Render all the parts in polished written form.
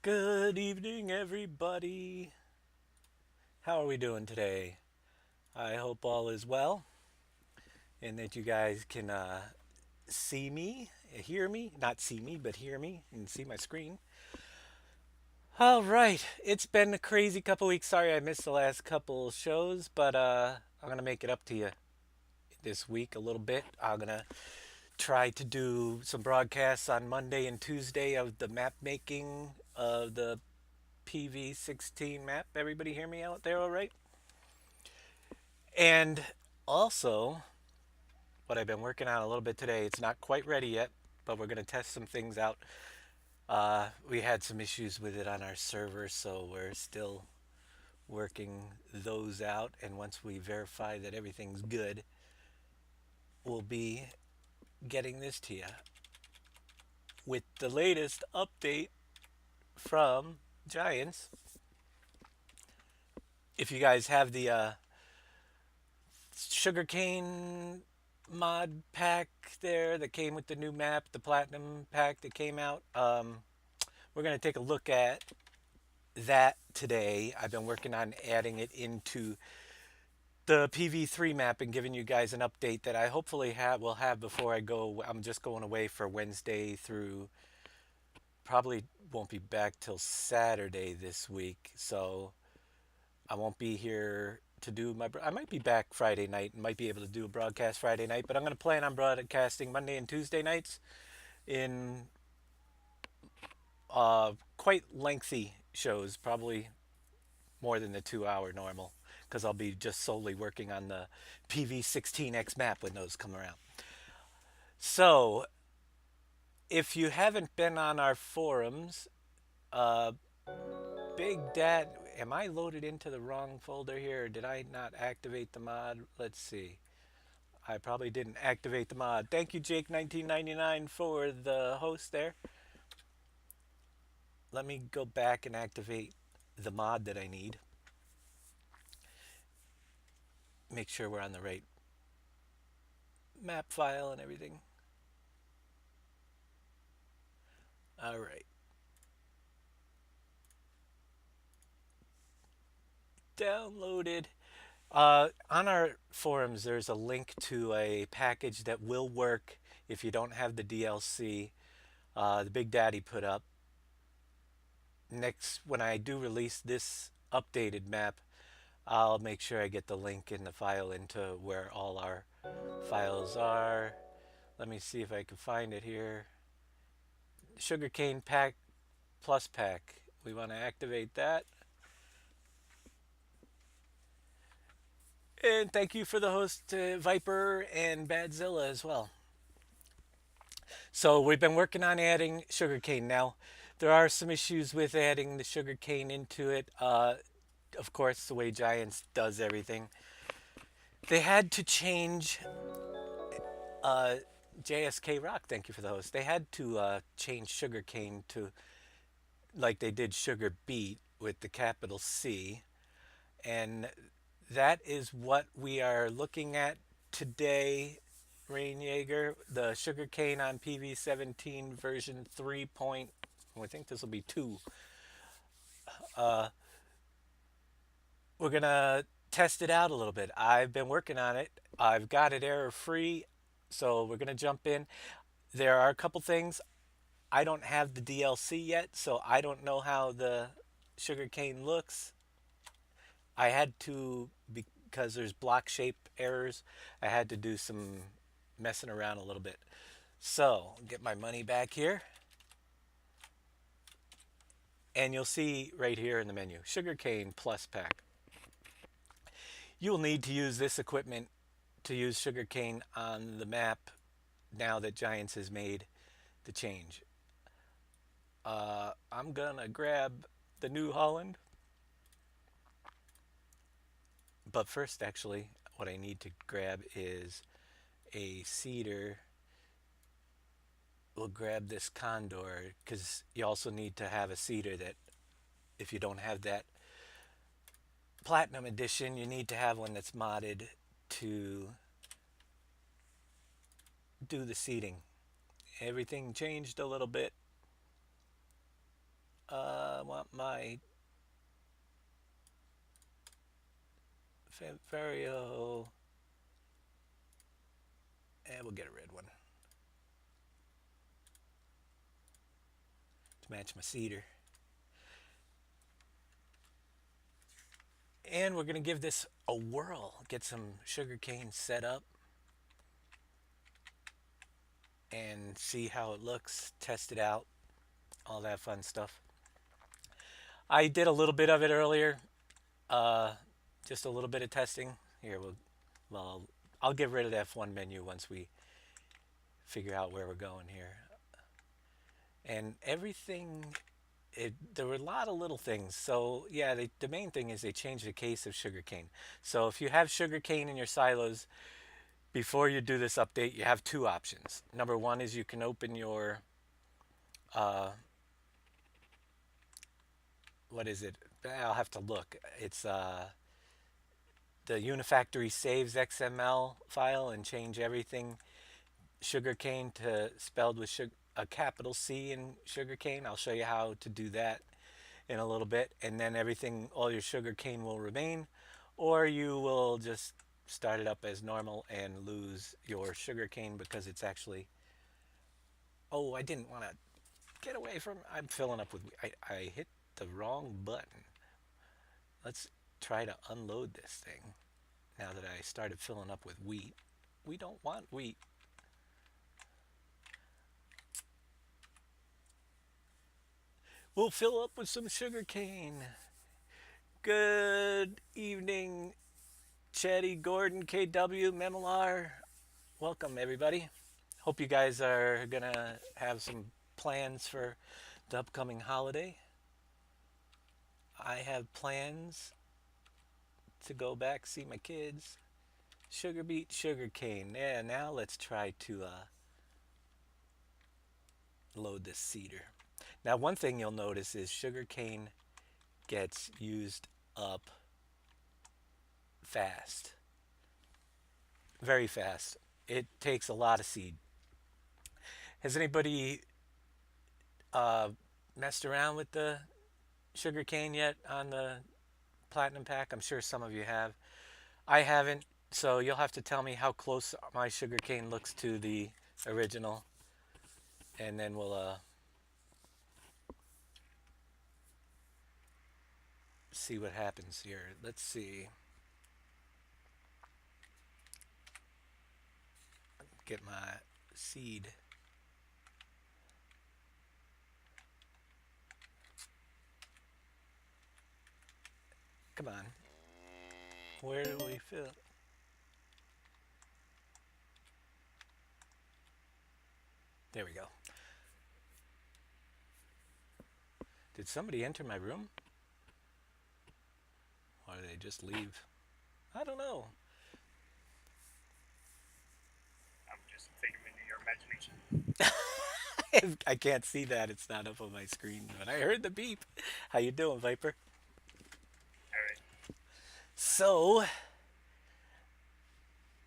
Good evening, everybody. How are we doing today? I hope all is well and that you guys can see me, hear me, not see me, but hear me and see my screen. All right, it's been a crazy couple weeks. Sorry I missed the last couple shows, but I'm going to make it up to you this week a little bit. I'm going to try to do some broadcasts on Monday and Tuesday of the map making of the PV16 map. Everybody hear me out there all right? And also, what I've been working on a little bit today, it's not quite ready yet, but we're going to test some things out. We had some issues with it on our server, so we're still working those out. And once we verify that everything's good, we'll be getting this to you with the latest update from Giants. If you guys have the Sugarcane mod pack there that came with the new map, the platinum pack that came out. We're going to take a look at that today. I've been working on adding it into the PV3 map and giving you guys an update that I hopefully will have before I go. I'm just going away for Wednesday through probably won't be back till Saturday this week. So I won't be here to do my. I might be back Friday night and might be able to do a broadcast Friday night, but I'm going to plan on broadcasting Monday and Tuesday nights in quite lengthy shows, probably more than the 2 hour normal, because I'll be just solely working on the PV16X map when those come around. So, if you haven't been on our forums, uh, Big Dad, am I loaded into the wrong folder here? Or did I not activate the mod? Let's see. I probably didn't activate the mod. Thank you, Jake1999, for the host there. Let me go back and activate the mod that I need. Make sure we're on the right map file and everything. All right. Downloaded. On our forums, there's a link to a package that will work if you don't have the DLC. The Big Daddy put up. Next, when I do release this updated map, I'll make sure I get the link in the file into where all our files are. Let me see if I can find it here. Sugarcane Pack Plus Pack. We want to activate that. And thank you for the host, Viper and Badzilla as well. So we've been working on adding sugarcane. Now, there are some issues with adding the sugarcane into it. Of course, the way Giants does everything. They had to change uh, JSK Rock. Thank you for the host. They had to change sugarcane to like they did sugar beet with the capital C, and that is what we are looking at today. Rain Jaeger, the sugarcane on PV17 version 3. I think this will be 2. Uh, we're gonna test it out a little bit. I've been working on it. I've got it error free, so we're gonna jump in. There are a couple things. I don't have the DLC yet, so I don't know how the sugarcane looks. I had to, because there's block shape errors, I had to do some messing around a little bit. So, get my money back here. And you'll see right here in the menu, Sugarcane Plus Pack. You will need to use this equipment to use sugarcane on the map now that Giants has made the change. I'm gonna grab the New Holland. But first, actually, what I need to grab is a cedar. We'll grab this condor because you also need to have a cedar that, if you don't have that platinum edition, you need to have one that's modded to do the seating. Everything changed a little bit. I want my Vario, and we'll get a red one to match my cedar. And we're going to give this a whirl. Get some sugarcane set up and see how it looks, test it out, all that fun stuff. I did a little bit of it earlier, uh, just a little bit of testing. Here, well, I'll get rid of that F1 menu once we figure out where we're going here. And everything, there were a lot of little things. So yeah, the main thing is they changed the case of sugarcane. So if you have sugarcane in your silos, before you do this update, you have two options. Number one is you can open your, uh, what is it? I'll have to look. It's the Unifactory saves XML file and change everything sugarcane to spelled with a capital C in sugarcane. I'll show you how to do that in a little bit, and then everything, all your sugarcane will remain, or you will just start it up as normal and lose your sugarcane because it's actually. Oh, I didn't want to get away from. I'm filling up with. I hit the wrong button. Let's try to unload this thing now that I started filling up with wheat. We don't want wheat. We'll fill up with some sugar cane. Good evening, Chetty, Gordon, KW, Memolar. Welcome, everybody. Hope you guys are going to have some plans for the upcoming holiday. I have plans to go back see my kids. Sugar beet, sugar cane. Yeah, now let's try to load this cedar. Now, one thing you'll notice is sugar cane gets used up fast, very fast. It takes a lot of seed. Has anybody uh, messed around with the sugar cane yet on the platinum pack? I'm sure some of you have. I haven't, so you'll have to tell me how close my sugar cane looks to the original, and then we'll see what happens here. Let's see. Get my seed. Come on. Where do we fill? There we go. Did somebody enter my room? Or did they just leave? I don't know. I'm just figment of your imagination. I can't see that. It's not up on my screen, but I heard the beep. How you doing, Viper? All right. So,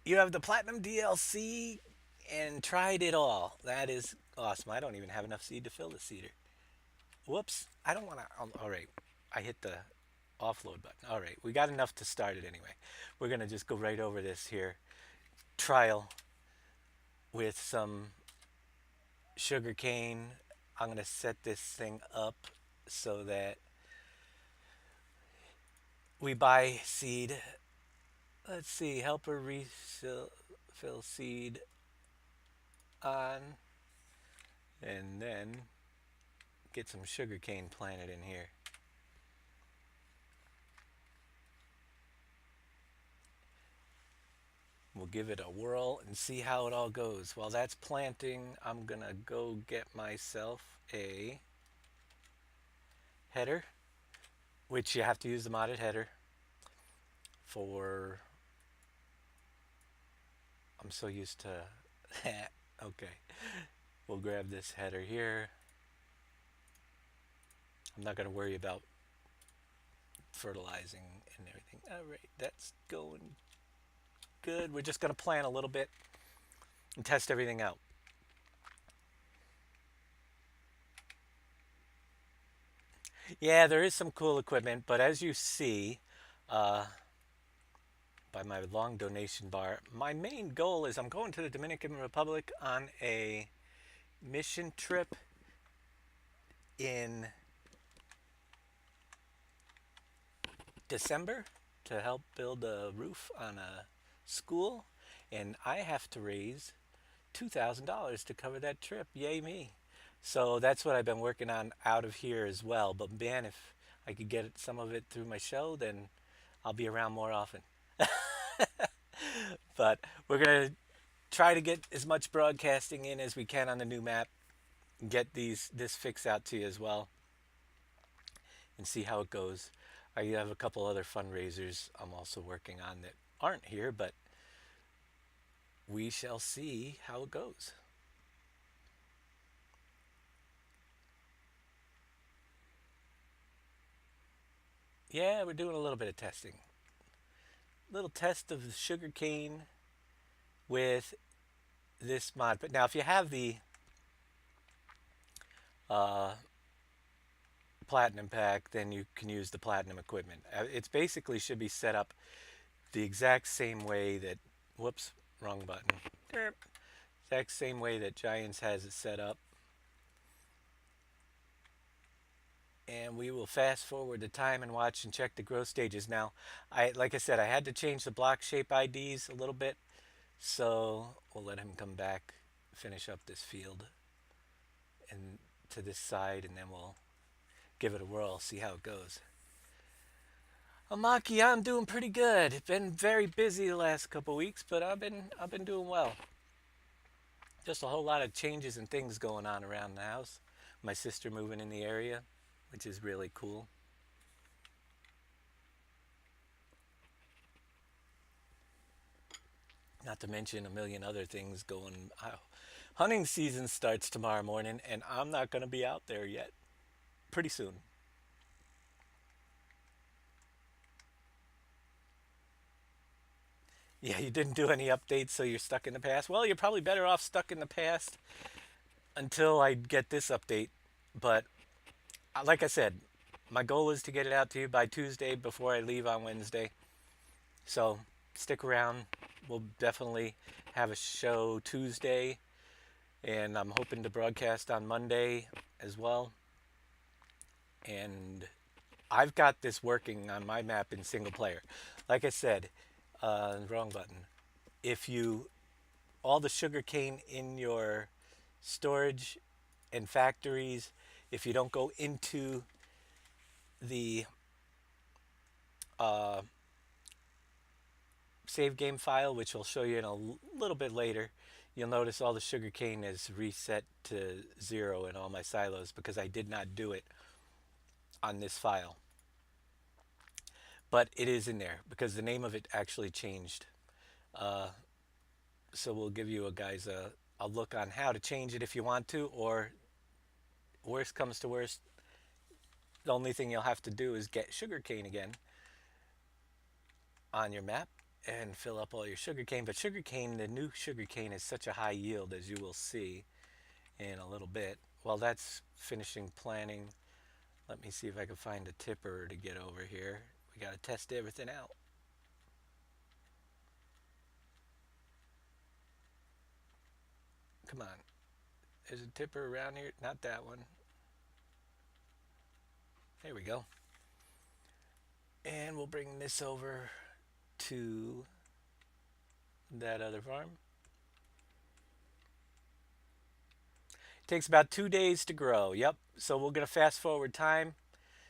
you have the Platinum DLC and tried it all. That is awesome. I don't even have enough seed to fill the cedar. Whoops. I don't want to. All right. I hit the offload button. All right. We got enough to start it anyway. We're going to just go right over this here. Trial with some sugar cane. I'm going to set this thing up so that we buy seed. Let's see. Helper refill seed on. And then get some sugar cane planted in here. We'll give it a whirl and see how it all goes. While that's planting, I'm gonna go get myself a header, which you have to use the modded header for. I'm so used to that. Okay, we'll grab this header here. I'm not gonna worry about fertilizing and everything. All right, that's going good. We're just gonna plant a little bit and test everything out. Yeah, there is some cool equipment, but as you see uh, by my long donation bar, my main goal is I'm going to the Dominican Republic on a mission trip in December to help build a roof on a school, and I have to raise $2,000 to cover that trip. Yay me! So that's what I've been working on out of here as well. But man, if I could get some of it through my show, then I'll be around more often. But we're gonna try to get as much broadcasting in as we can on the new map. Get this fix out to you as well, and see how it goes. I have a couple other fundraisers I'm also working on that aren't here, but we shall see how it goes. Yeah, we're doing a little bit of testing. Little test of the sugarcane with this mod. But now, if you have the uh, platinum pack, then you can use the platinum equipment. It's basically should be set up the exact same way that. Whoops, wrong button. Exact same way that Giants has it set up. And we will fast forward the time and watch and check the growth stages. Now, like I said, I had to change the block shape IDs a little bit, so we'll let him come back, finish up this field, and to this side, and then we'll give it a whirl, see how it goes. Amaki, I'm doing pretty good. Been very busy the last couple weeks, but I've been doing well. Just a whole lot of changes and things going on around the house. My sister moving in the area, which is really cool. Not to mention a million other things going. Hunting season starts tomorrow morning, and I'm not going to be out there yet. Pretty soon. Yeah, you didn't do any updates, so you're stuck in the past. Well, you're probably better off stuck in the past until I get this update. But like I said, my goal is to get it out to you by Tuesday before I leave on Wednesday. So stick around. We'll definitely have a show Tuesday, and I'm hoping to broadcast on Monday as well. And I've got this working on my map in single player. Like I said, wrong button. If you all the sugarcane in your storage and factories, if you don't go into the uh, save game file, which I'll show you in a little bit later, you'll notice all the sugarcane is reset to 0 in all my silos because I did not do it on this file. But it is in there because the name of it actually changed. Uh, so we'll give you guys a look on how to change it if you want to, or worst comes to worst, the only thing you'll have to do is get sugarcane again on your map and fill up all your sugarcane. But sugarcane, the new sugarcane is such a high yield, as you will see in a little bit. While that's finishing planning, let me see if I can find a tipper to get over here. We got to test everything out. Come on. There's a tipper around here. Not that one. There we go. And we'll bring this over to that other farm. It takes about 2 days to grow. Yep. So we're going to fast forward time,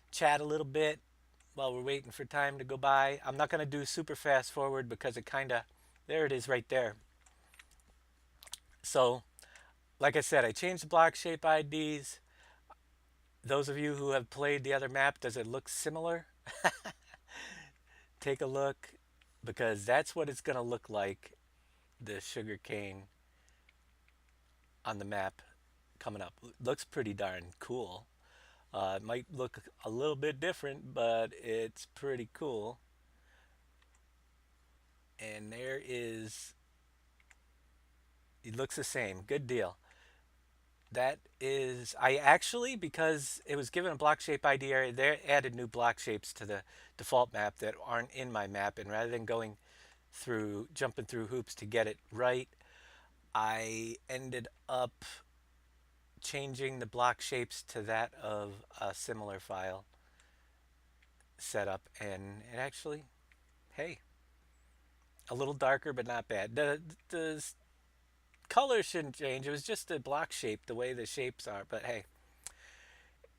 chat a little bit while we're waiting for time to go by. I'm not going to do super fast forward because it kind of, there it is right there. So, like I said, I changed the block shape IDs. Those of you who have played the other map, does it look similar? Take a look because that's what it's going to look like, the sugarcane on the map coming up. Looks pretty darn cool. It might look a little bit different, but it's pretty cool. And it looks the same. Good deal. That is, I actually, because it was given a block shape ID area, they added new block shapes to the default map that aren't in my map. And rather than going through, jumping through hoops to get it right, I ended up changing the block shapes to that of a similar file setup. And it actually, hey, a little darker, but not bad. The color shouldn't change. It was just the block shape, the way the shapes are. But hey,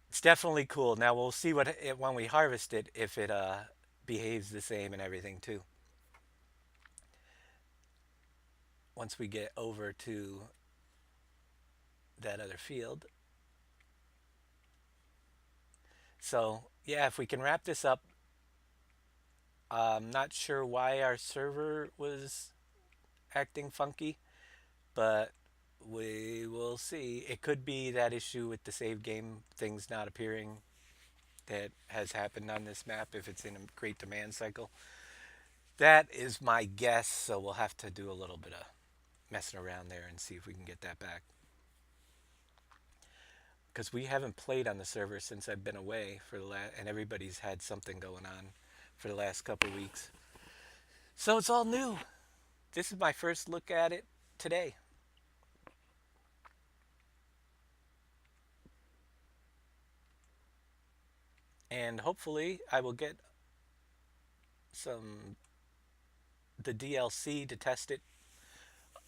it's definitely cool. Now we'll see what it, when we harvest it if it behaves the same and everything too. Once we get over to that other field. So yeah, if we can wrap this up, I'm not sure why our server was acting funky, but we will see. It could be that issue with the save game things not appearing that has happened on this map if it's in a great demand cycle. That is my guess, so we'll have to do a little bit of messing around there and see if we can get that back. Because we haven't played on the server since I've been away for the last, and everybody's had something going on for the last couple weeks. So it's all new. This is my first look at it today, and hopefully I will get some the DLC to test it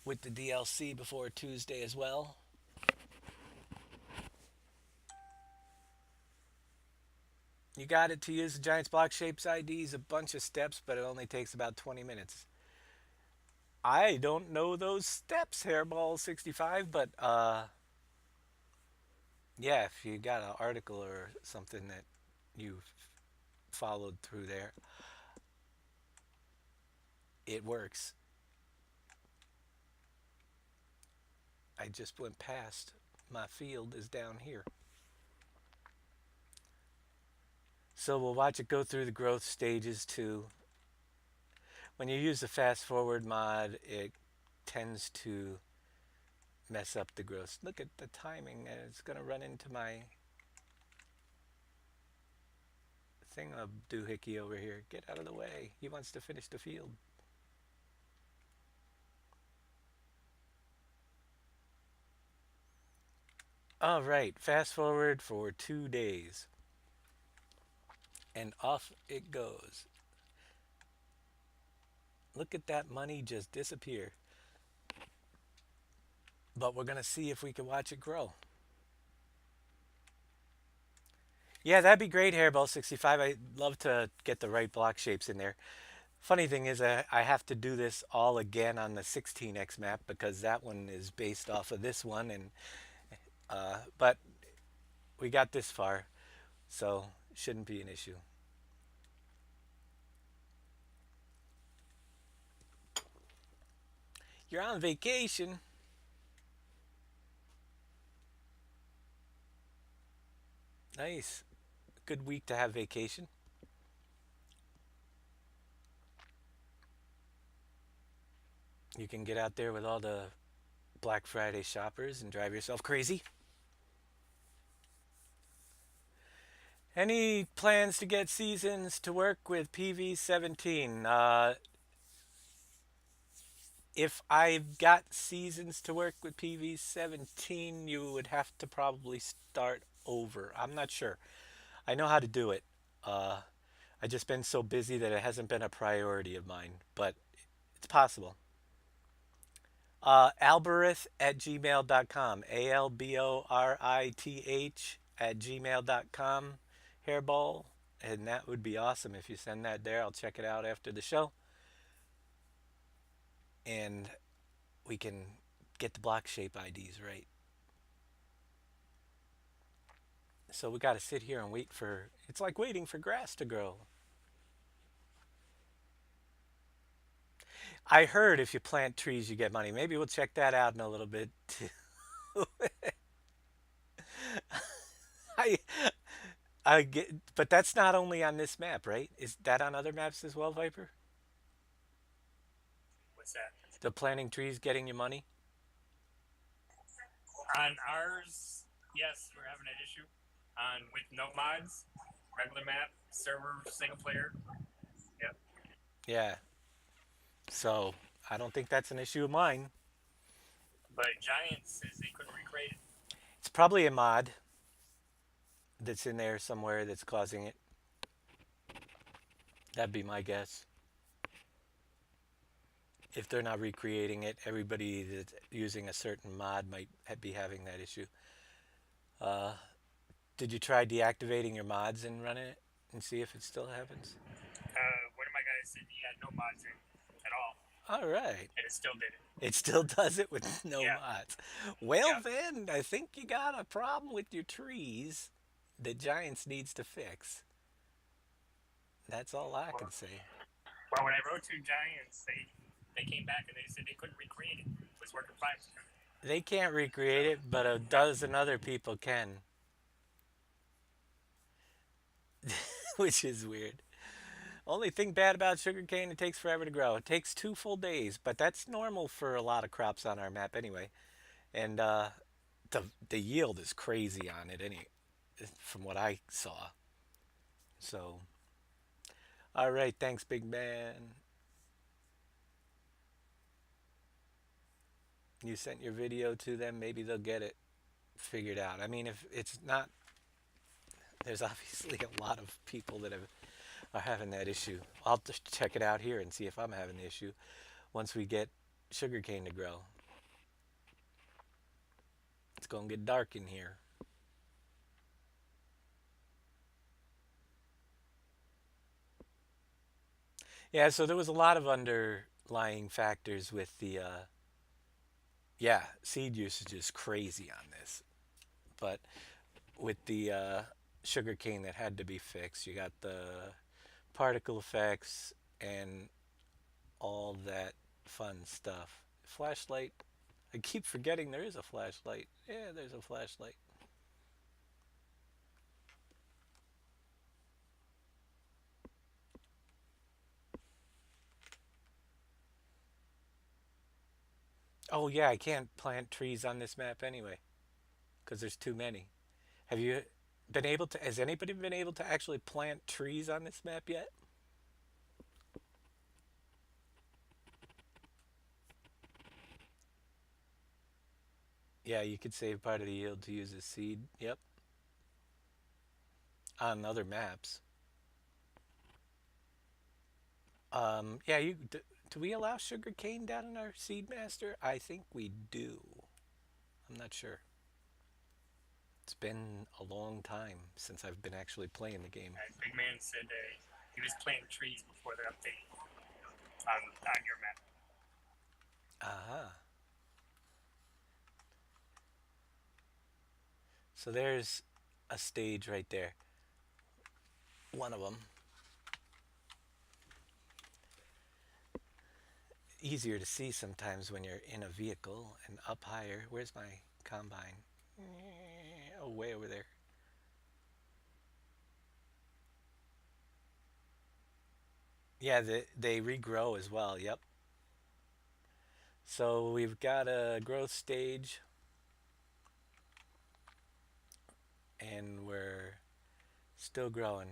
with the DLC before Tuesday as well. You got it to use the Giants block shapes IDs, a bunch of steps, but it only takes about 20 minutes. I don't know those steps, Hairball65, but yeah, if you got an article or something that you followed through there, it works. I just went past. My field is down here. So we'll watch it go through the growth stages too. When you use the fast forward mod, it tends to mess up the growth. Look at the timing, and it's going to run into my thing of doohickey over here. Get out of the way. He wants to finish the field. All right, fast forward for 2 days. And off it goes. Look at that money just disappear. But we're going to see if we can watch it grow. Yeah, that'd be great, Hairball 65. I'd love to get the right block shapes in there. Funny thing is, I have to do this all again on the 16x map because that one is based off of this one, and but we got this far, so shouldn't be an issue. You're on vacation. Nice. Good week to have vacation. You can get out there with all the Black Friday shoppers and drive yourself crazy. Any plans to get seasons to work with PV17? If I've got seasons to work with PV17, you would have to probably start over. I'm not sure. I know how to do it. Uh, I just been so busy that it hasn't been a priority of mine, but it's possible. Alborith at gmail.com. ALBORITH at gmail.com. Hairball. And that would be awesome if you send that there. I'll check it out after the show. And we can get the block shape IDs right. So we got to sit here and wait for. It's like waiting for grass to grow. I heard if you plant trees, you get money. Maybe we'll check that out in a little bit too. I, I get, but that's not only on this map, right? Is that on other maps as well, Viper? What's that? The planting trees getting you money. On ours, yes, we're having an issue. On with no mods, regular map, server, single player. Yep. Yeah. So I don't think that's an issue of mine. But Giants says they couldn't recreate it. It's probably a mod that's in there somewhere that's causing it. That'd be my guess. If they're not recreating it, everybody that's using a certain mod might be having that issue. Uh, did you try deactivating your mods and running it and see if it still happens? One of my guys said he had no mods in at all, All right. and it still did it. It still does it with no Yeah. mods. Well, Yeah. then, I think you got a problem with your trees that Giants needs to fix. That's all I Well, can say. well, when I wrote to Giants, they came back and they said they couldn't recreate it. It was working fine. They can't So recreate it, but a yeah. dozen other people can, which is weird. Only thing bad about sugarcane, it takes forever to grow. It takes 2 full days, but that's normal for a lot of crops on our map anyway. And the yield is crazy on it, from what I saw. So, all right, thanks, big man. You sent your video to them. Maybe they'll get it figured out. I mean, if it's not, there's obviously a lot of people that are having that issue. I'll just check it out here and see if I'm having the issue once we get sugarcane to grow. It's gonna get dark in here. Yeah, so there was a lot of underlying factors with the yeah, seed usage is crazy on this. But with the sugarcane that had to be fixed, you got the particle effects and all that fun stuff. Flashlight. I keep forgetting there is a flashlight. Yeah, there's a flashlight. Oh yeah, I can't plant trees on this map anyway because there's too many. Have you been able to? Has anybody been able to actually plant trees on this map yet? Yeah, you could save part of the yield to use as seed. Yep, on other maps. Yeah, do we allow sugar cane down in our seed master? I think we do. I'm not sure. It's been a long time since I've been actually playing the game. Big Man said he was planting trees before the update on your map. Aha. So there's a stage right there. One of them. Easier to see sometimes when you're in a vehicle and up higher. Where's my combine? Oh, way over there. Yeah, they regrow as well. Yep. So we've got a growth stage and we're still growing.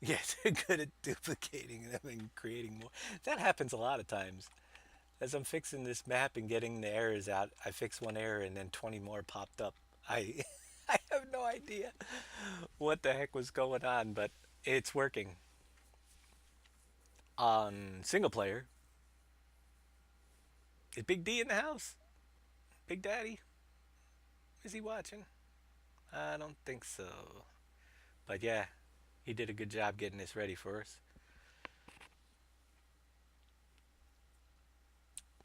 Yeah, they're good at duplicating them and creating more. That happens a lot of times. As I'm fixing this map and getting the errors out, I fix one error and then 20 more popped up. I I have no idea what the heck was going on, but it's working. On single player, is Big D in the house? Big Daddy? Is he watching? I don't think so. But yeah, he did a good job getting this ready for us.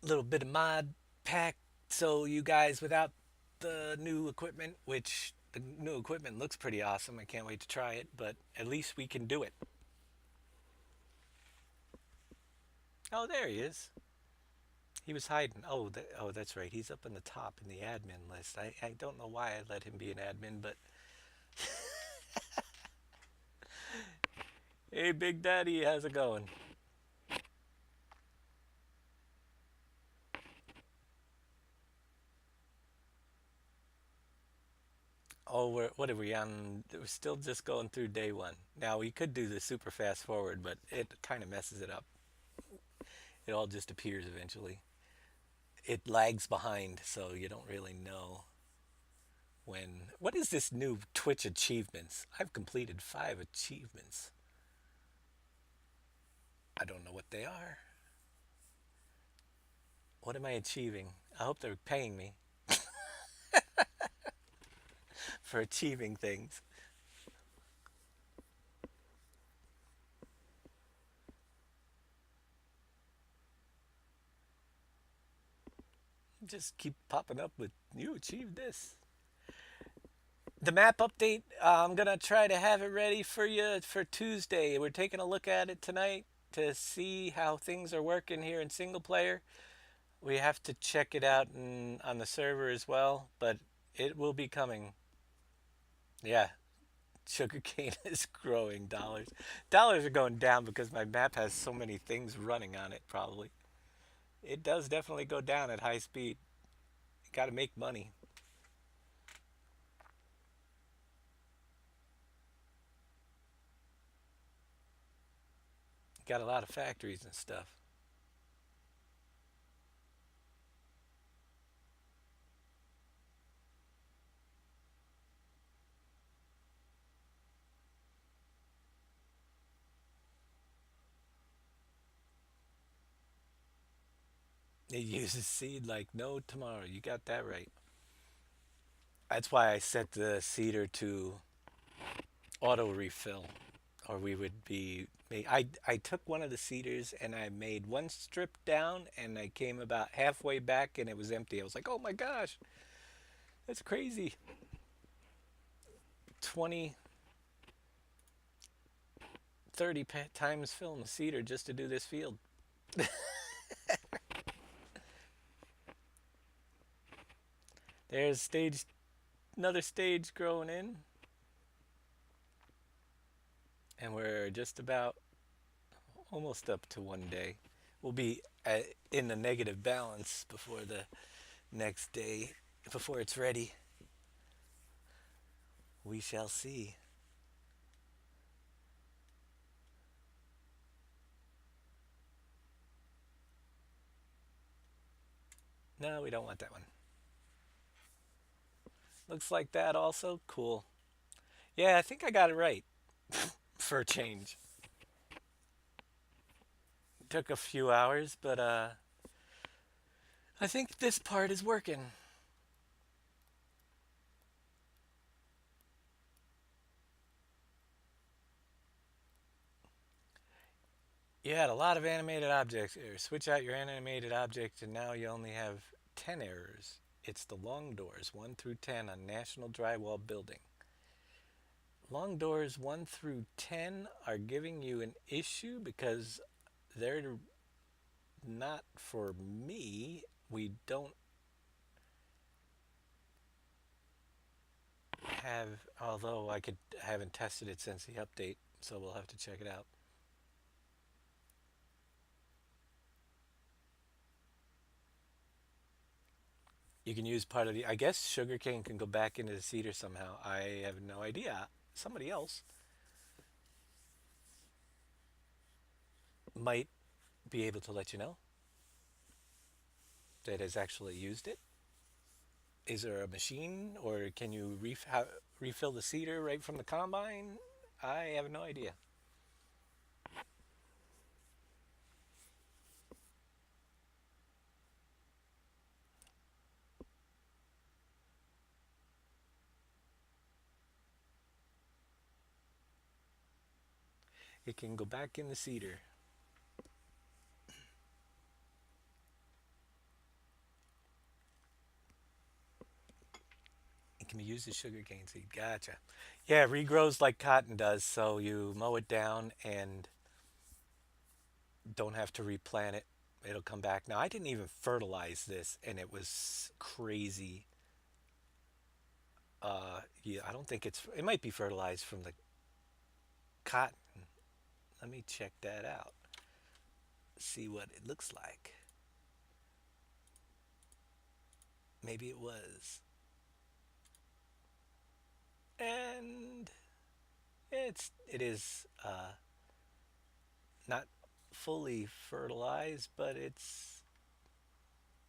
Little bit of mod pack so you guys without the new equipment, which the new equipment looks pretty awesome. I can't wait to try it, but at least we can do it. Oh, there he is. He was hiding. Oh, that's right. He's up in the top in the admin list. I don't know why I let him be an admin, but hey, Big Daddy, how's it going? what are we on? We're still just going through day one. Now we could do the super fast forward, but it kind of messes it up. It all just appears eventually. It lags behind, so you don't really know when. What is this new Twitch achievements? I've completed 5 achievements. I don't know what they are. What am I achieving? I hope they're paying me for achieving things. Just keep popping up with you achieved this. The map update, I'm gonna try to have it ready for you for Tuesday. We're taking a look at it tonight to see how things are working here in single player. We have to check it out on the server as well, but it will be coming. Yeah, sugarcane is growing dollars. Dollars are going down because my map has so many things running on it, probably. It does definitely go down at high speed. You gotta make money. Got a lot of factories and stuff. It uses seed like no tomorrow. You got that right. That's why I set the seeder to auto refill, or we would be. I took one of the seeders and I made one strip down, and I came about halfway back and it was empty. I was like, oh my gosh, that's crazy. 20, 30 times filling the seeder just to do this field. There's stage, another stage growing in, and we're just about almost up to one day. We'll be in the negative balance before the next day, before it's ready. We shall see. No, we don't want that one. Looks like that also. Cool. Yeah, I think I got it right for a change. Took a few hours, but I think this part is working. You had a lot of animated objects here. Switch out your animated object, and now you only have 10 errors. It's the long doors 1 through 10 on National Drywall Building. Long doors 1 through 10 are giving you an issue because they're not for me. We don't have, although haven't tested it since the update, so we'll have to check it out. You can use part of the, I guess sugarcane can go back into the cedar somehow. I have no idea. Somebody else might be able to let you know that has actually used it. Is there a machine, or can you refill the cedar right from the combine? I have no idea. It can go back in the cedar. It can be used as sugarcane seed. Gotcha. Yeah, it regrows like cotton does, so you mow it down and don't have to replant it. It'll come back. Now, I didn't even fertilize this, and it was crazy. Yeah, I don't think it might be fertilized from the cotton. Let me check that out. See what it looks like. Maybe it was. and it is not fully fertilized, but it's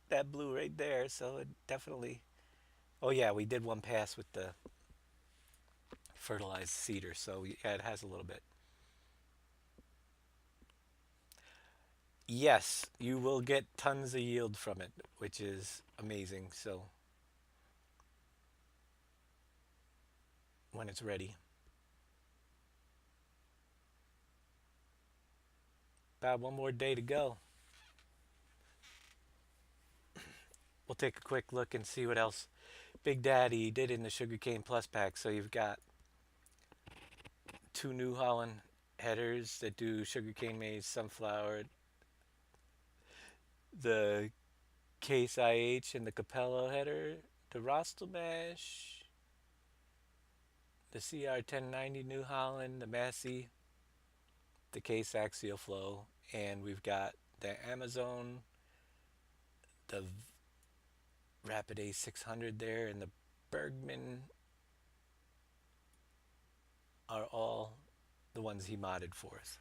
that blue right there. So it definitely. Oh yeah, we did one pass with the fertilized cedar, so yeah, it has a little bit. Yes, you will get tons of yield from it, which is amazing. So when it's ready, about one more day to go. We'll take a quick look and see what else Big Daddy did in the Sugarcane Plus pack. So you've got two New Holland headers that do sugarcane maize, sunflower, the Case IH and the Capello header, the Rostelmash, the CR 1090 New Holland, the Massey, the Case Axial Flow, and we've got the Amazon, the Rapid A600 there, and the Bergman are all the ones he modded for us.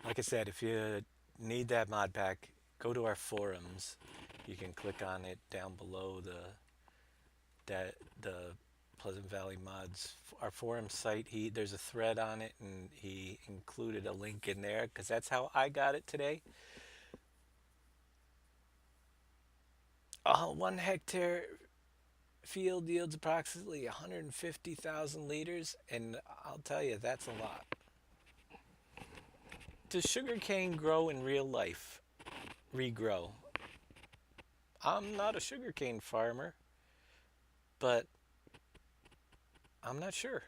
Like I said, if you need that mod pack, go to our forums. You can click on it down below the Pleasant Valley Mods our forum site. He There's a thread on it, and he included a link in there because that's how I got it today. 1 hectare field yields approximately 150,000 liters, and I'll tell you that's a lot. Does sugarcane grow in real life? Regrow? I'm not a sugarcane farmer, but I'm not sure.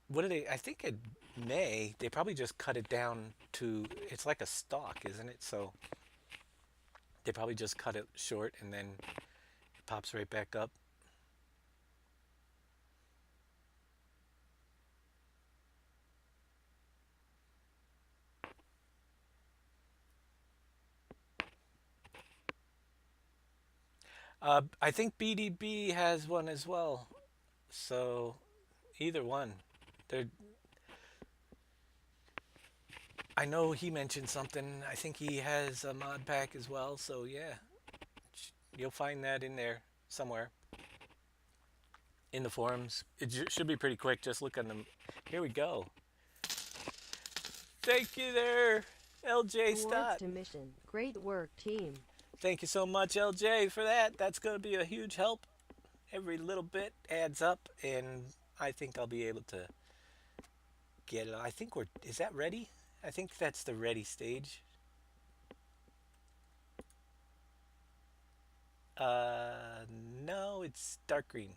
What do they? I think it may. They probably just cut it down to. It's like a stalk, isn't it? So they probably just cut it short and then it pops right back up. I think BDB has one as well. So either one. They're, I know he mentioned something. I think he has a mod pack as well. So yeah, you'll find that in there somewhere in the forums. It should be pretty quick. Just look on them. Here we go. Thank you there, LJ Awards Stott. to mission. Great work, team. Thank you so much, LJ, for that. That's going to be a huge help. Every little bit adds up, and I think I'll be able to get it. I think we're. Is that ready? I think that's the ready stage. Uh, no, it's dark green.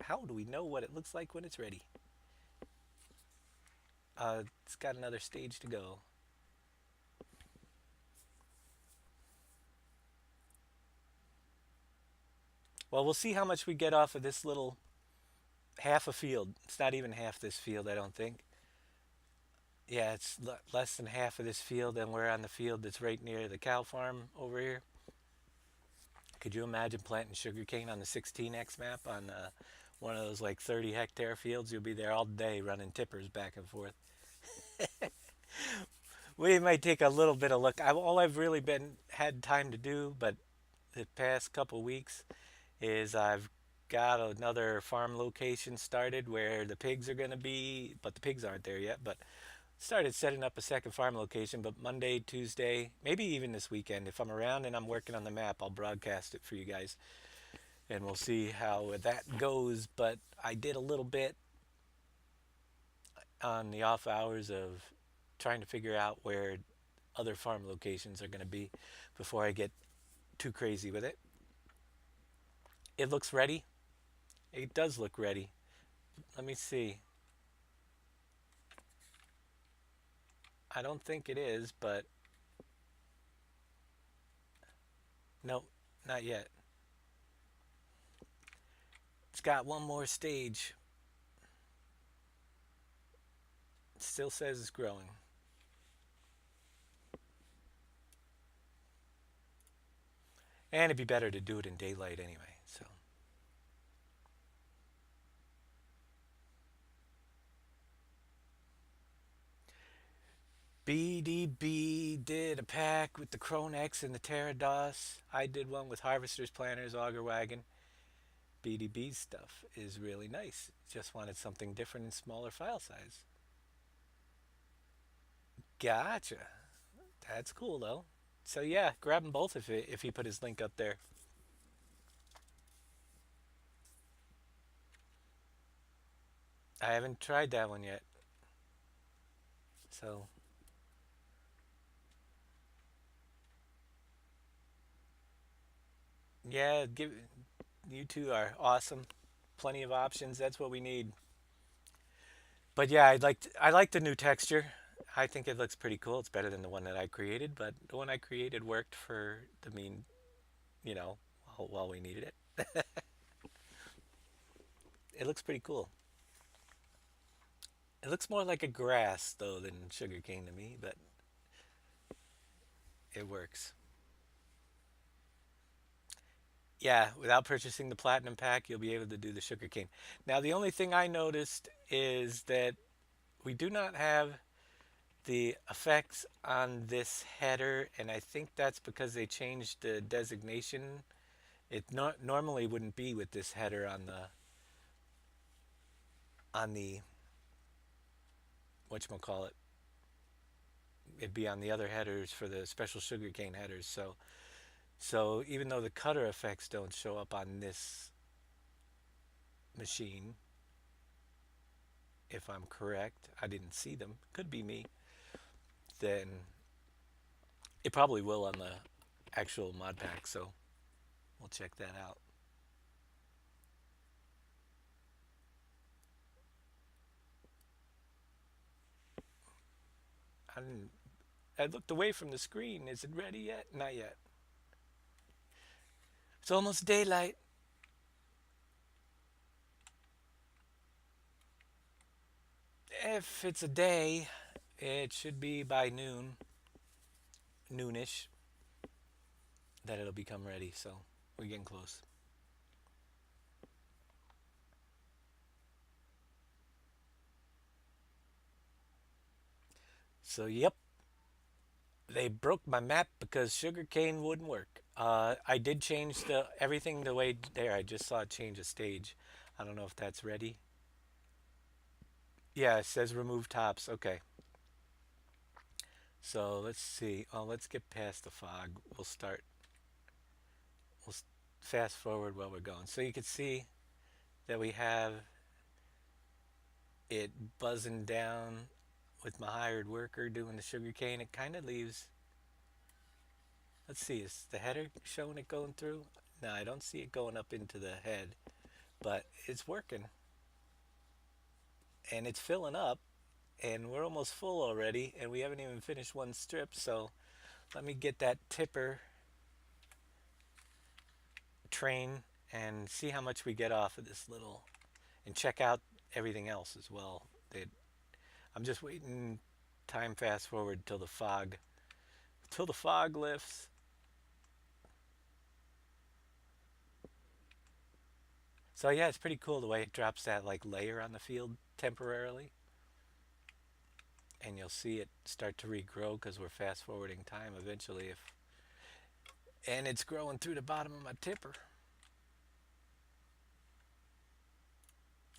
How do we know what it looks like when it's ready? It's got another stage to go. Well, we'll see how much we get off of this little half a field. It's not even half this field, I don't think. Yeah, it's less than half of this field, and we're on the field that's right near the cow farm over here. Could you imagine planting sugarcane on the 16X map on one of those like 30 hectare fields? You'll be there all day running tippers back and forth. We might take a little bit of look. All I've really been had time to do, but the past couple weeks, is I've got another farm location started where the pigs are going to be, but the pigs aren't there yet. But started setting up a second farm location. But Monday, Tuesday, maybe even this weekend, if I'm around and I'm working on the map, I'll broadcast it for you guys, and we'll see how that goes. But I did a little bit on the off hours of trying to figure out where other farm locations are going to be before I get too crazy with it. It looks ready. It does look ready. Let me see. I don't think it is, but nope, not yet. It's got one more stage. It still says it's growing. And it'd be better to do it in daylight anyway. So BDB did a pack with the Cronex and the Pterodos. I did one with Harvesters, Planters, Auger Wagon. BDB's stuff is really nice. Just wanted something different and smaller file size. Gotcha. That's cool though. So yeah, grab them both if he put his link up there. I haven't tried that one yet. So yeah, give you two are awesome. Plenty of options. That's what we need. But yeah, I like the new texture. I think it looks pretty cool. It's better than the one that I created, but the one I created worked for the mean, you know, while we needed it. It looks pretty cool. It looks more like a grass though than sugarcane to me, but it works. Yeah, without purchasing the platinum pack, you'll be able to do the sugarcane. Now, the only thing I noticed is that we do not have the effects on this header, and I think that's because they changed the designation. It not normally wouldn't be with this header on the whatchamacallit. It'd be on the other headers for the special sugarcane headers. So even though the cutter effects don't show up on this machine, if I'm correct, I didn't see them. Could be me. Then it probably will on the actual mod pack. So we'll check that out. I didn't. I looked away from the screen. Is it ready yet? Not yet. It's almost daylight. If it's a day, it should be by noonish, that it'll become ready. So we're getting close. So yep, they broke my map because sugarcane wouldn't work. I did change the everything the way there. I just saw it change a stage. I don't know if that's ready. Yeah, it says remove tops. Okay. So let's see. Oh, let's get past the fog. We'll start. We'll fast forward while we're going. So you can see that we have it buzzing down with my hired worker doing the sugarcane. It kind of leaves. Let's see. Is the header showing it going through? No, I don't see it going up into the head, but it's working and it's filling up. And we're almost full already, and we haven't even finished one strip. So let me get that tipper train and see how much we get off of this little, and check out everything else as well. I'm just waiting. Time fast forward till the fog lifts. So yeah, it's pretty cool the way it drops that like layer on the field temporarily, and you'll see it start to regrow because we're fast forwarding time eventually. If and it's growing through the bottom of my tipper.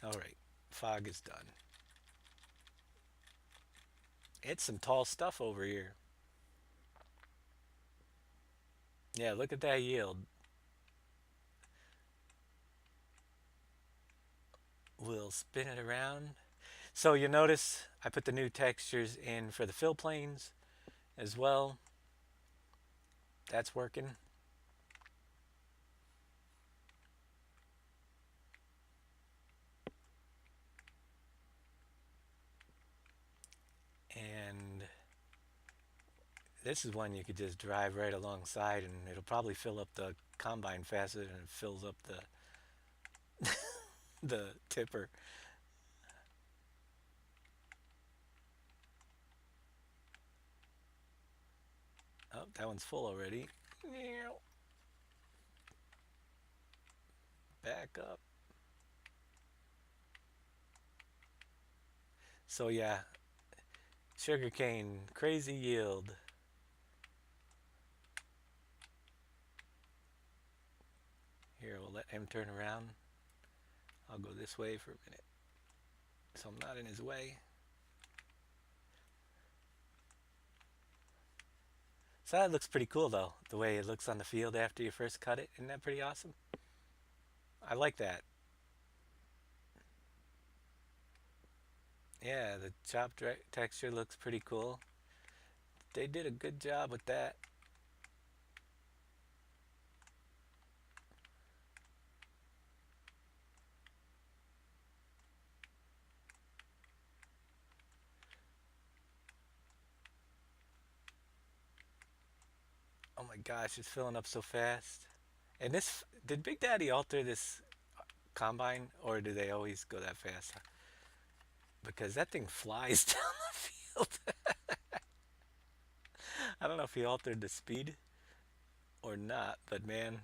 All right, fog is done. It's some tall stuff over here. Yeah, look at that yield. We'll spin it around. So you notice I put the new textures in for the fill planes as well. That's working. And this is one you could just drive right alongside and it'll probably fill up the combine faster than it fills up the tipper. Oh, that one's full already. back up. So yeah, sugarcane, crazy yield. Here, we'll let him turn around. I'll go this way for a minute. So I'm not in his way. So that looks pretty cool though, the way it looks on the field after you first cut it. Isn't that pretty awesome? I like that. Yeah, the texture looks pretty cool. They did a good job with that. Oh my gosh, it's filling up so fast. And this, did Big Daddy alter this combine or do they always go that fast? Because that thing flies down the field. I don't know if he altered the speed or not, but man,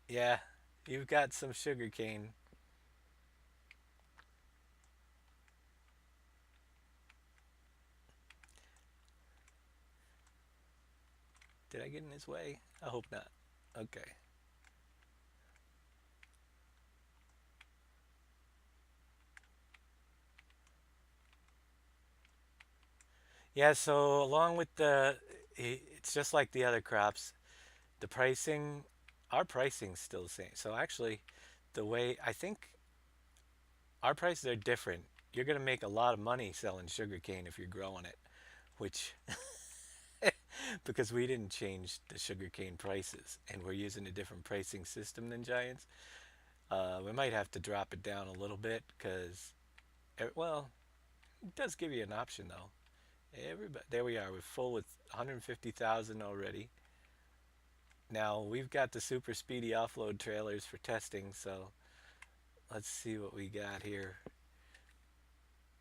yeah, you've got some sugar cane. Did I get in his way? I hope not. Okay. Yeah, so along with it's just like the other crops. The pricing, our pricing's still the same. So actually, the way I think our prices are different. You're gonna make a lot of money selling sugarcane if you're growing it, which because we didn't change the sugarcane prices and we're using a different pricing system than Giants. We might have to drop it down a little bit because, well, it does give you an option though. Everybody, there we are. We're full with 150,000 already. Now we've got the super speedy offload trailers for testing, so let's see what we got here.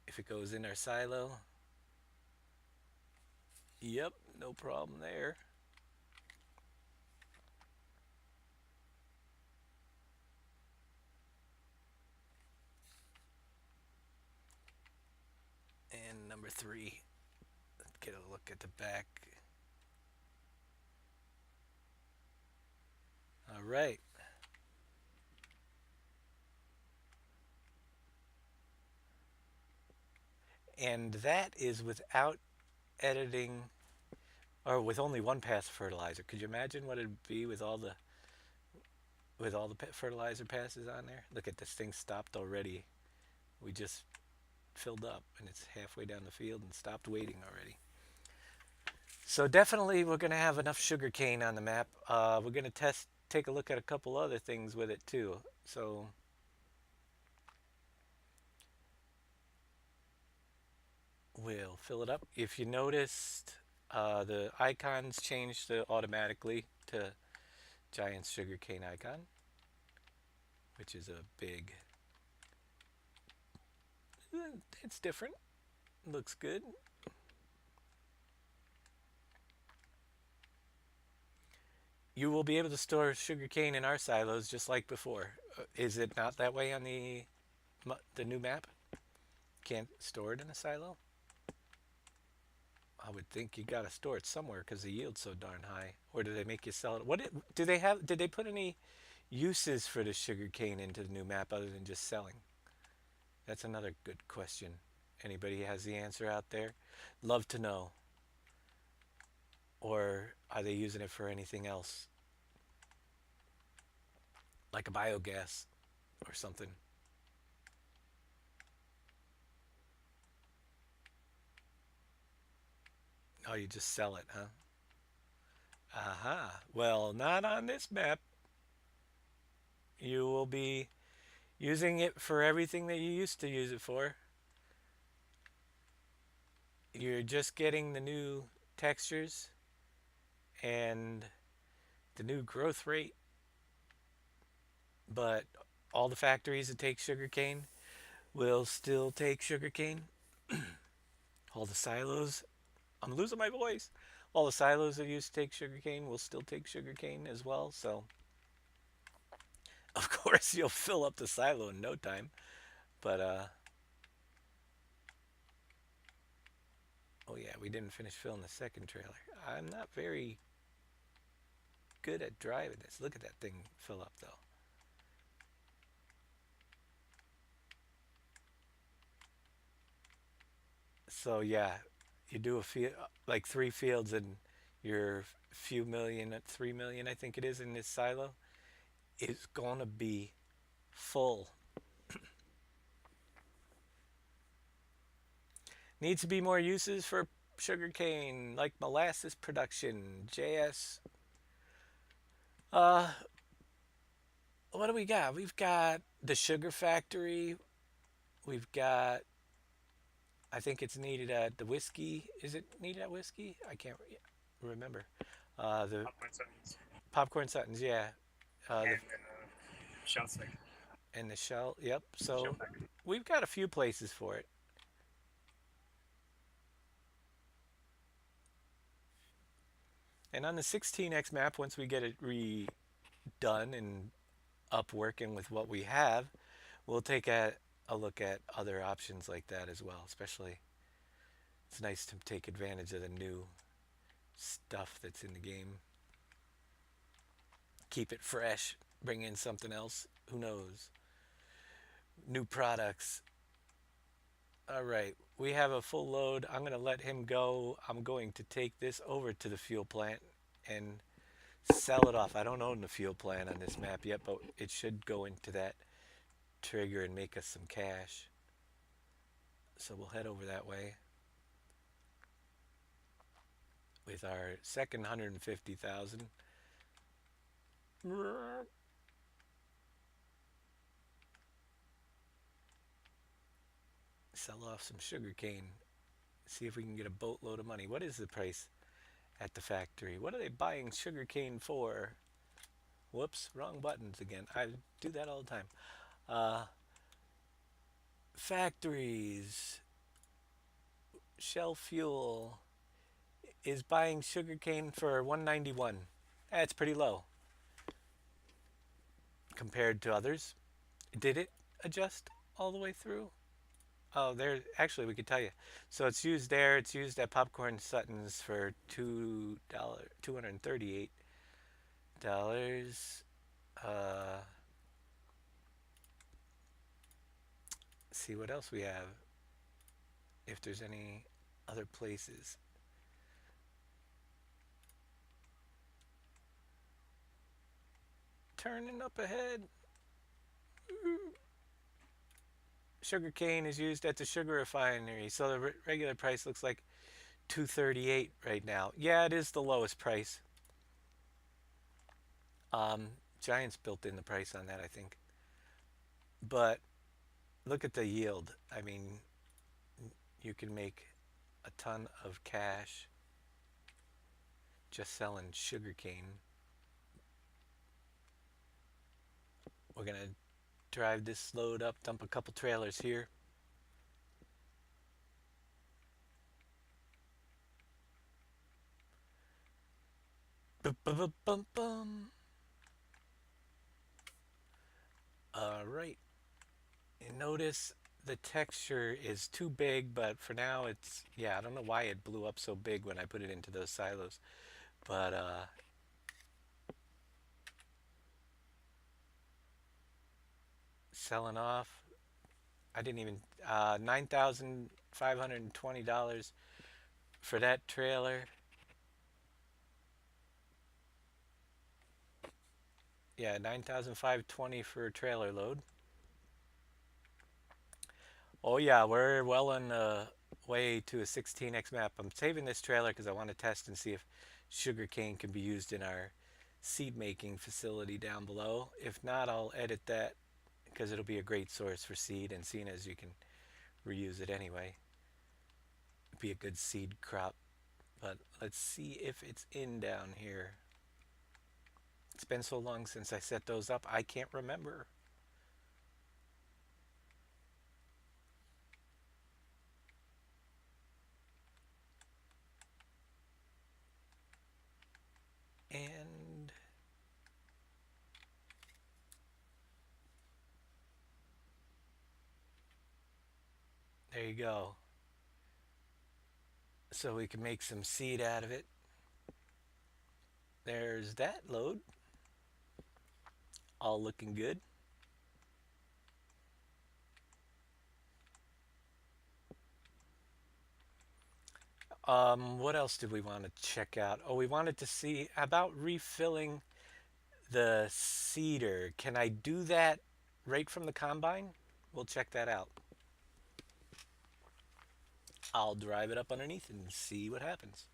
If it goes in our silo, yep, no problem there. And number three, let's get a look at the back. All right. And that is without editing or with only one pass of fertilizer. Could you imagine what it'd be with all the fertilizer passes on there? Look at this thing stopped already. We just filled up and it's halfway down the field and stopped waiting already. So definitely we're going to have enough sugar cane on the map. We're going to take a look at a couple other things with it too. So we'll fill it up. If you noticed, the icons changed automatically to Giant's sugarcane icon, which is a big. It's different. Looks good. You will be able to store sugarcane in our silos just like before. Is it not that way on the new map? Can't store it in a silo? I would think you gotta store it somewhere because the yield's so darn high. Or do they make you sell it? Do they have? Did they put any uses for the sugarcane into the new map other than just selling? That's another good question. Anybody has the answer out there? Love to know. Or are they using it for anything else, like a biogas or something? Oh, you just sell it, huh? Aha. Well, not on this map. You will be using it for everything that you used to use it for. You're just getting the new textures and the new growth rate, but all the factories that take sugarcane will still take sugarcane. All the silos, I'm losing my voice. All the silos that used to take sugarcane will still take sugarcane as well. So Of course, you'll fill up the silo in no time. But oh yeah, we didn't finish filling the second trailer. I'm not very good at driving this. Look at that thing fill up though. So yeah, you do a few like three fields and your few million at 3 million, I think it is, in this silo is gonna be full. Needs to be more uses for sugarcane, like molasses production. JS. Uh, what do we got? We've got the sugar factory. We've got. I think it's needed at the whiskey. Is it needed at whiskey? I can't remember. The Popcorn Suttons popcorn Suttons, yeah. The and Shell Stick, and the shell. Yep. Shell So Factory. we've got a few places for it. And on the 16x map, once we get it redone and up working with what we have, we'll take a look at other options like that as well. Especially, it's nice to take advantage of the new stuff that's in the game. Keep it fresh. Bring in something else. Who knows? New products. All right, we have a full load. I'm going to let him go. I'm going to take this over to the fuel plant and sell it off. I don't own the fuel plant on this map yet, but it should go into that trigger and make us some cash. So we'll head over that way with our second 150,000. Sell off some sugarcane. See if we can get a boatload of money. What is the price at the factory? What are they buying sugarcane for? Whoops, wrong buttons again. I do that all the time. Uh, Factories. Shell Fuel is buying sugarcane for 191. That's pretty low compared to others. Did it adjust all the way through? Oh, there. Actually, we could tell you. So it's used there. It's used at Popcorn Sutton's for $238. Uh, see what else we have. If there's any other places. Turning up ahead. Sugarcane is used at the sugar refinery, so the regular price looks like 238 right now. Yeah, it is the lowest price. Giants built in the price on that, I think. But look at the yield. I mean, you can make a ton of cash just selling sugarcane. We're gonna drive this load up, dump a couple trailers here. Bum. All right. You notice the texture is too big, but for now it's, yeah, I don't know why it blew up so big when I put it into those silos. But selling off, I didn't even, $9,520 for that trailer. Yeah, 9,520 for a trailer load. Oh yeah, we're well on the way to a 16x map. I'm saving this trailer because I want to test and see if sugarcane can be used in our seed making facility down below. If not, I'll edit that because it'll be a great source for seed, and seeing as you can reuse it anyway, it'd be a good seed crop. But let's see if it's in down here. It's been so long since I set those up, I can't remember. And There you go. So we can make some seed out of it. There's that load. All looking good. What else did we want to check out? Oh, we wanted to see about refilling the seeder. Can I do that right from the combine? We'll check that out. I'll drive it up underneath and see what happens.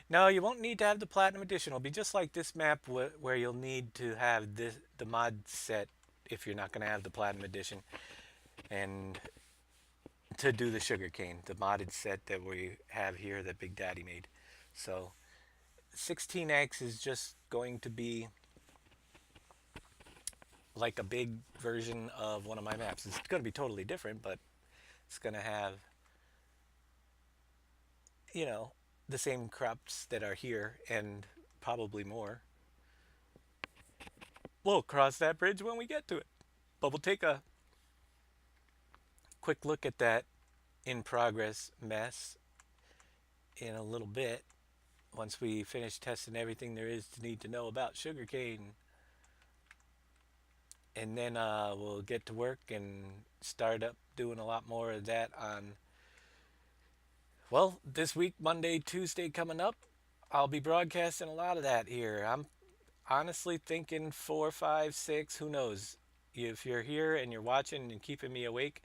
No, you won't need to have the Platinum Edition. It'll be just like this map where you'll need to have the mod set if you're not going to have the Platinum Edition. And to do the Sugarcane, the modded set that we have here that Big Daddy made. So 16X is just going to be like a big version of one of my maps. It's going to be totally different, but it's going to have, you know, the same crops that are here and probably more. We'll cross that bridge when we get to it. But we'll take a quick look at that in progress mess in a little bit once we finish testing everything there is to need to know about sugarcane. And then we'll get to work and start up doing a lot more of that on, well, this week, Monday, Tuesday coming up. I'll be broadcasting a lot of that here. I'm honestly thinking 4, 5, 6, who knows? If you're here and you're watching and keeping me awake,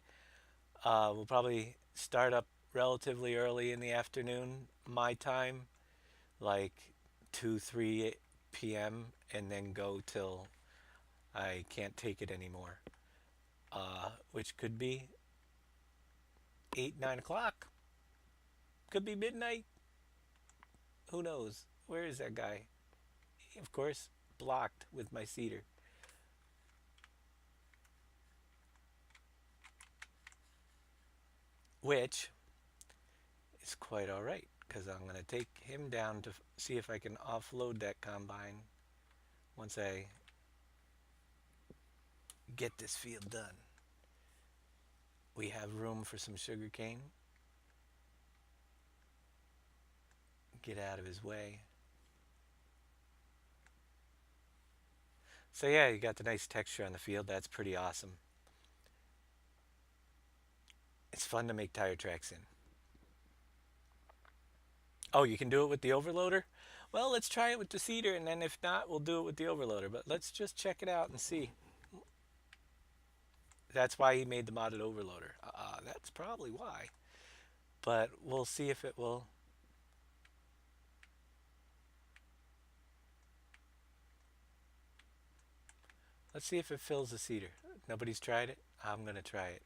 we'll probably start up relatively early in the afternoon, my time, like 2, 3 p.m., and then go till I can't take it anymore, which could be 8, 9 o'clock. Could be midnight. Who knows? Where is that guy? Of course, blocked with my cedar. Which is quite alright, because I'm going to take him down to see if I can offload that combine once I get this field done. We have room for some sugarcane. Get out of his way. So yeah, you got the nice texture on the field. That's pretty awesome. It's fun to make tire tracks in. Oh, you can do it with the overloader? Well, let's try it with the cedar, and then if not, we'll do it with the overloader. But let's just check it out and see. That's why he made the modded overloader. That's probably why. But we'll see if it will. Let's see if it fills the cedar. Nobody's tried it? I'm going to try it.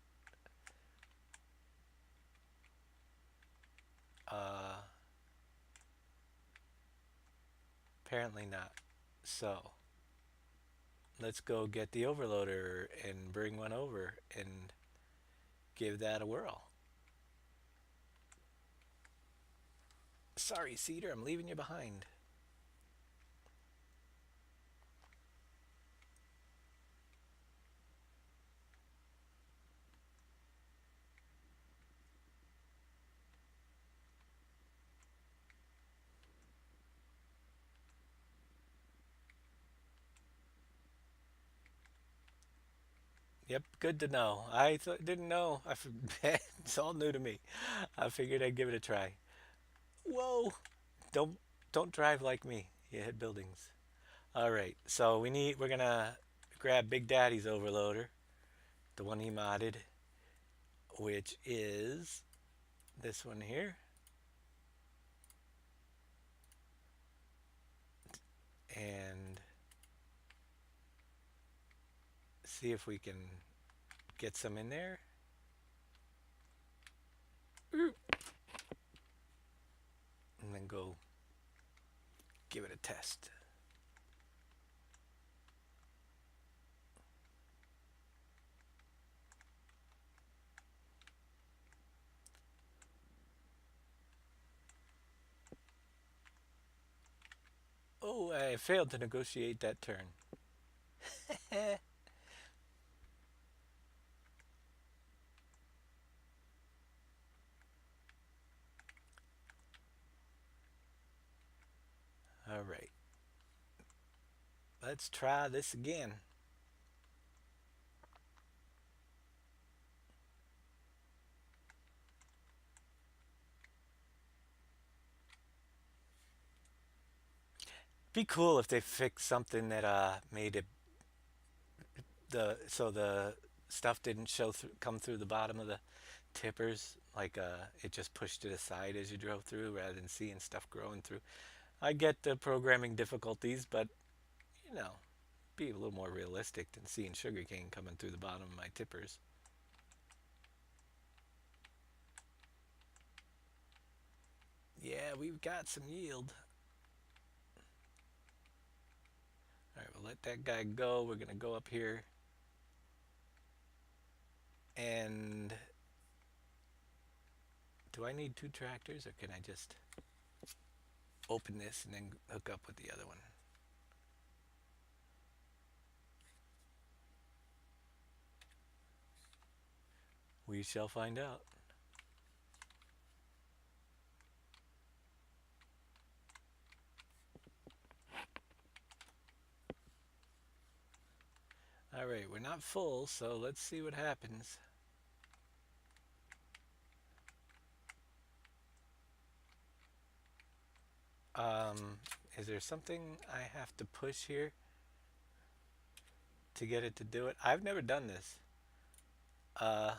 Uh, Apparently not. So, let's go get the overloader and bring one over and give that a whirl. Sorry, Cedar, I'm leaving you behind. Yep, good to know. Didn't know. It's all new to me. I figured I'd give it a try. Whoa! Don't don't drive like me. You hit buildings. All right. So we're gonna grab Big Daddy's overloader, the one he modded, which is this one here, and see if we can get some in there. And then go give it a test. Oh, I failed to negotiate that turn. All right, let's try this again. Be cool if they fixed something that made it the stuff didn't come through the bottom of the tippers, like it just pushed it aside as you drove through rather than seeing stuff growing through. I get the programming difficulties, but you know, be a little more realistic than seeing sugarcane coming through the bottom of my tippers. Yeah, we've got some yield. All right, we'll let that guy go. We're gonna go up here and do I need two tractors or can I just open this and then hook up with the other one? We shall find out. All right, we're not full, so let's see what happens. Um, is there something I have to push here to get it to do it? I've never done this. Uh,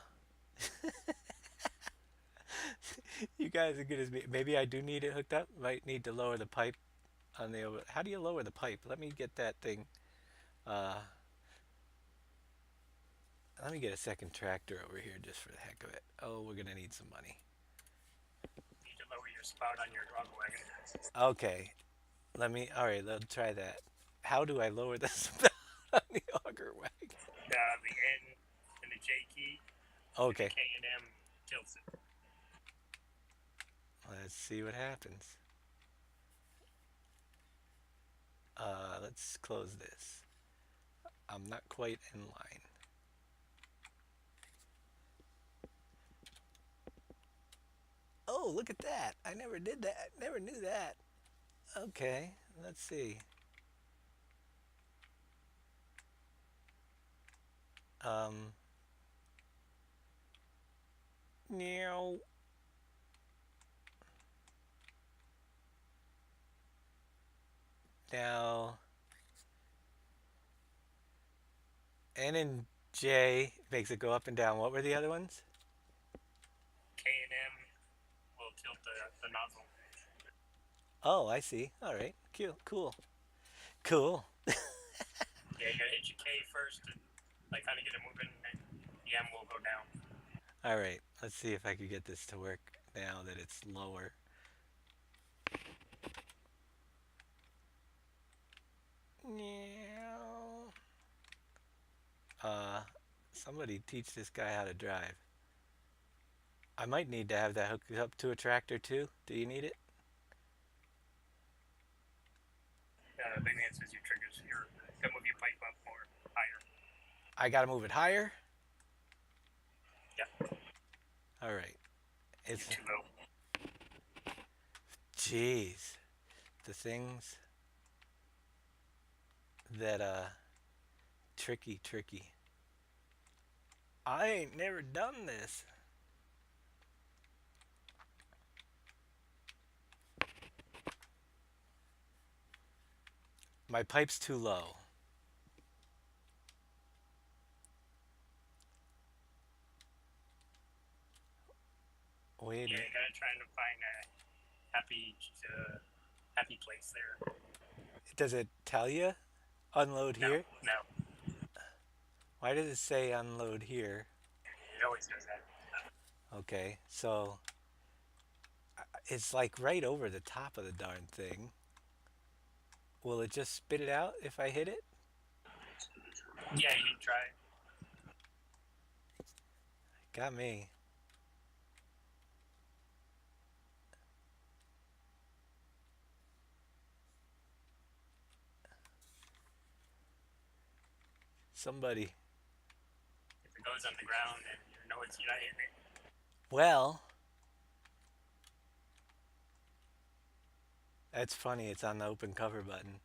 you guys are good as me. Maybe I do need it hooked up. Might need to lower the pipe on the over. How do you lower the pipe? Let me get that thing. Uh, Let me get a second tractor over here just for the heck of it. Oh, we're gonna need some money. Need to lower your spout on your dog wagon. Okay, let me. All right, let's try that. How do I lower this on the auger wagon? The N and the J key and the Okay, K and M tilts it. let's see what happens. Let's close this. I'm not quite in line. Oh, look at that. I never did that. Never knew that. Okay, let's see. Um, Meow. Now, N and J makes it go up and down. What were the other ones? K and M will tilt the nozzle. Oh, I see. All right. Cool. Cool. Cool. Yeah, you gotta hit your K first to like kind of get it moving, and the M will go down. All right. Let's see if I can get this to work now that it's lower. Meow. Uh, Somebody teach this guy how to drive. I might need to have that hooked up to a tractor too. Do you need it? The thing that says your triggers, your can move your pipe up more higher. I gotta move it higher. Yeah, All right. you're It's too low. jeez. The things that tricky. I ain't never done this. My pipe's too low. Wait a Yeah, minute. you gotta try to find a happy, happy place there. Does it tell you unload No, here? no, Why does it say unload here? it always does that. Okay, so it's like right over the top of the darn thing. Will it just spit it out if I hit it? Yeah, you can try. Got me. Somebody. If it goes on the ground, then you know it's you're not hitting it. Well, that's funny. It's on the open cover button.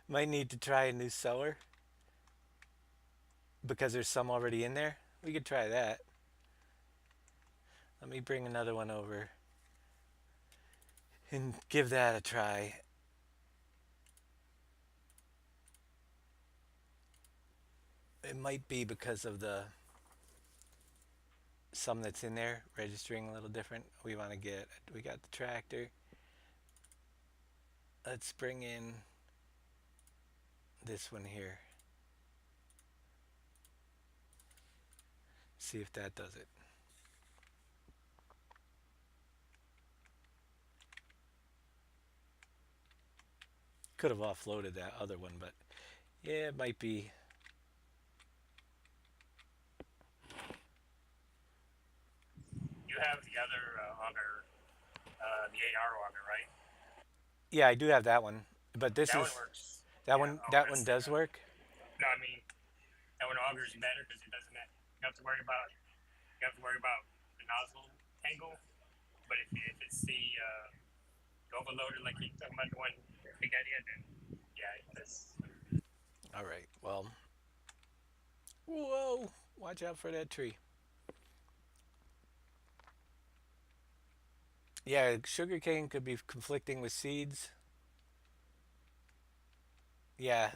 Might need to try a new sewer because there's some already in there. We could try that. Let me bring another one over and give that a try. It might be because of the some that's in there registering a little different. We want to get, we got the tractor. Let's bring in this one here. See if that does it. Could have offloaded that other one, but yeah, it might be. You have the other auger, the AR auger, right? Yeah, I do have that one, but this That one is works. that Yeah. one. Oh, That one that's the. does work. No, I mean that one augers better because it doesn't. You have to worry about. You have to worry about the nozzle angle. But if it's the overloader like you talking about the one big idea, then yeah, that's All right. Well, whoa! Watch out for that tree. Yeah, sugarcane could be conflicting with seeds. Yeah,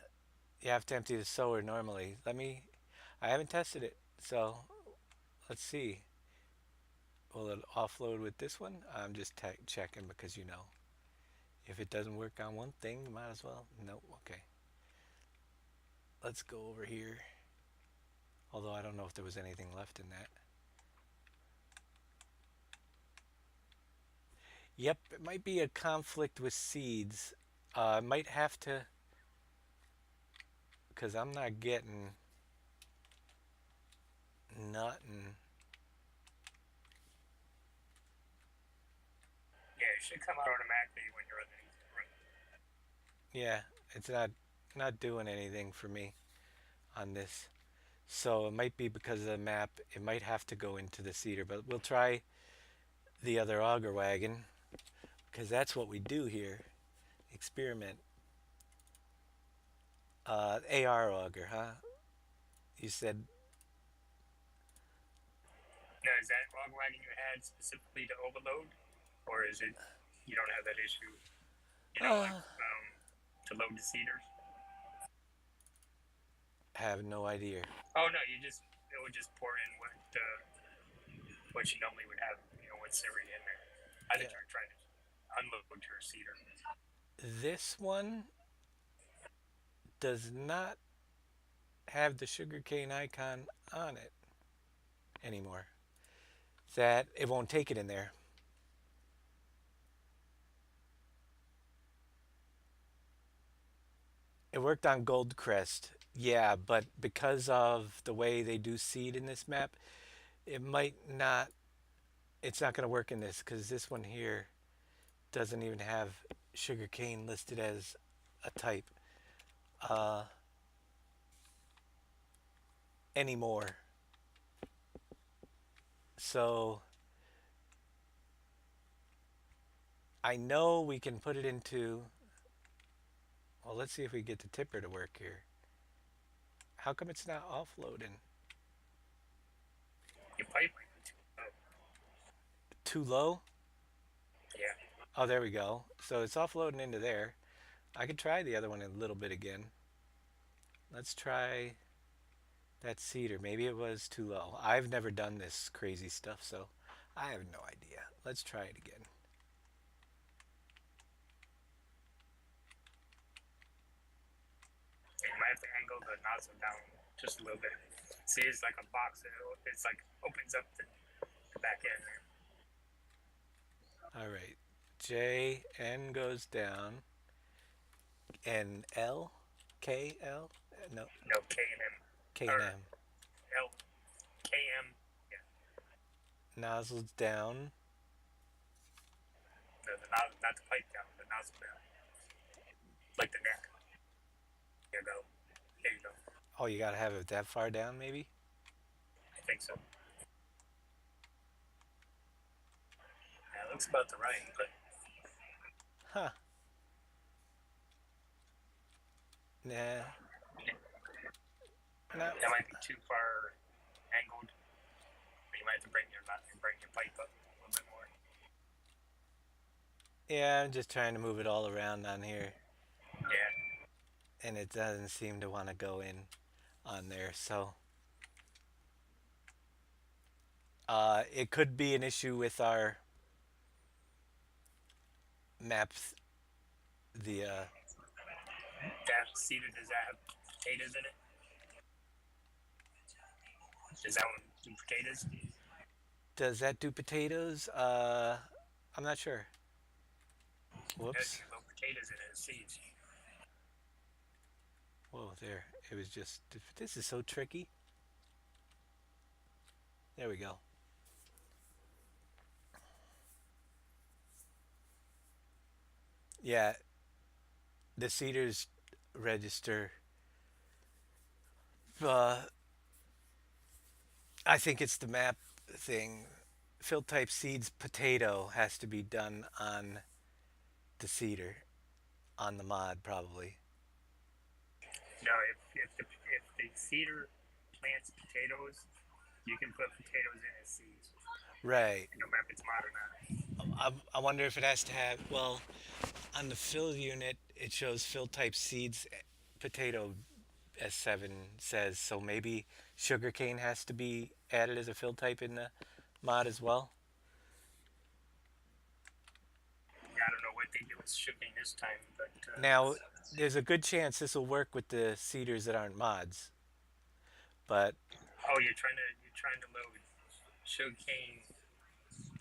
you have to empty the sower normally. Let me. I haven't tested it, so let's see. Will it offload with this one? I'm just checking because if it doesn't work on one thing, you might as well. Nope. Okay. Let's go over here. Although I don't know if there was anything left in that. Yep, it might be a conflict with seeds. Might have to, because I'm not getting nothing. yeah. It should come out automatically when you're running. Yeah, it's not doing anything for me on this. So it might be because of the map. It might have to go into the cedar, but we'll try the other auger wagon because that's what we do here. Experiment. AR auger, huh? You said, Now, is that log wagon you had specifically to overload, or is it you don't have that issue? You know, like uh, to load the cedars. have no idea. Oh no, you just it would just pour in what you normally would have. You know, what's already in there. I Yeah, think you're trying to unload your cedar. this one does not have the sugarcane icon on it anymore. That it won't take it in there. It worked on Goldcrest, yeah, but because of the way they do seed in this map, it might not. It's not going to work in this because this one here doesn't even have sugarcane listed as a type uh, anymore. So I know we can put it into. Well, let's see if we get the tipper to work here. How come it's not offloading? Your pipe might be too low. Too low? Yeah. Oh, there we go. So it's offloading into there. I could try the other one a little bit again. Let's try that cedar. Maybe it was too low. I've never done this crazy stuff, so I have no idea. Let's try it again. And you might have to angle the nozzle down just a little bit. See, it's like a box. It's like opens up the back end there. All right. J, N goes down. N, L, K, L? No, No K and M K and or M. L K M. Yeah. Nozzles down. No, the nozzle, not the pipe down. The nozzle down, like the neck. There you go. There you go. Oh, you gotta have it that far down, maybe? I think so. Yeah, it looks about the right, but Huh. Nah. No. that might be too far angled. But you might have to bring your pipe up a little bit more. Yeah, I'm just trying to move it all around on here, Yeah. and it doesn't seem to want to go in on there. So, it could be an issue with our maps. The That cedar, does that have potatoes in it? Does that one do potatoes? It does that do potatoes? I'm not sure. does. Whoops. You can put potatoes in it as seeds. Whoa, there. It was just. This is so tricky. There we go. Yeah, the Cedars register. Uh, I think it's the map thing. Fill type seeds potato has to be done on the cedar, on the mod probably. No, if the cedar plants potatoes, you can put potatoes in as seeds. Right. No matter if it's mod or not. I wonder if it has to have. Well, on the fill unit, it shows fill type seeds potato S7 says so maybe sugarcane has to be added as a fill type in the mod as well. I don't know what they do with shipping this time, but Now, there's a good chance this will work with the cedars that aren't mods, but oh, you're trying to load sugarcane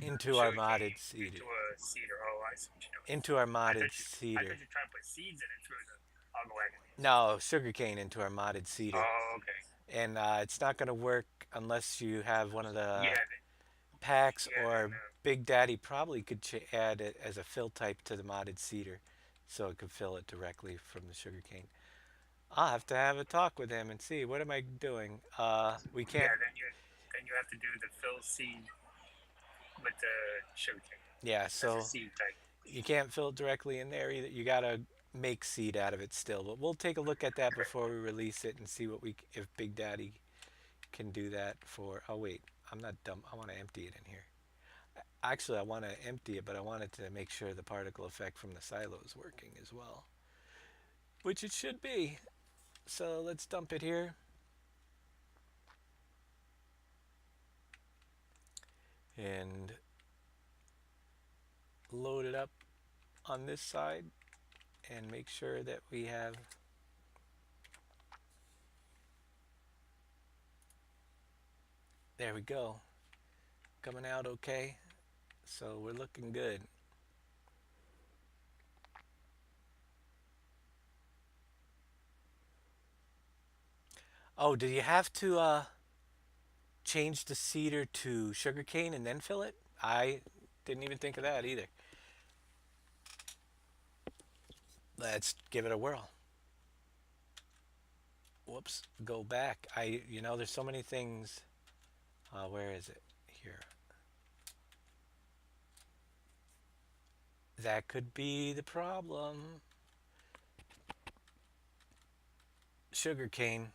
into our modded sugarcane into cedar. a cedar. Oh, I see what you're doing. Into our I modded thought I cedar. thought you're trying to put seeds in it through the hog wagon. No, sugarcane into our modded cedar. Oh, okay. And it's not going to work unless you have one of the Yeah, packs, yeah. Then or Big Daddy probably could add it as a fill type to the modded cedar so it could fill it directly from the sugarcane. I'll have a talk with him and see what am I doing. We can't. yeah, then you have to do the fill seed with the sugarcane Yeah, as a so seed type. you can't fill it directly in there either. You gotta make seed out of it still. But we'll take a look at that Okay. before we release it and see what we if Big Daddy can do that for. Oh wait, I'm not dumb. I want to empty it in here. Actually, I want to empty it, but I wanted to make sure the particle effect from the silo is working as well, which it should be. So let's dump it here and load it up on this side and make sure that we have. There we go. Coming out okay. So we're looking good. Oh, do you have to change the cedar to sugarcane and then fill it? I didn't even think of that either. Let's give it a whirl. Whoops, go back. There's so many things. Where is it? Here. That could be the problem. Sugarcane.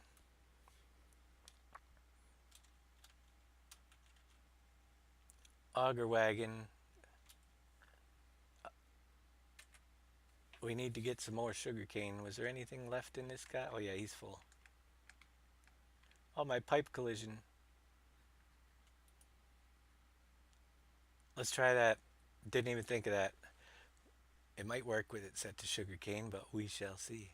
Auger wagon. We need to get some more sugarcane. Was there anything left in this guy? Oh yeah, he's full. Oh, my pipe collision. Let's try that. Didn't even think of that. It might work with it set to sugarcane, but we shall see.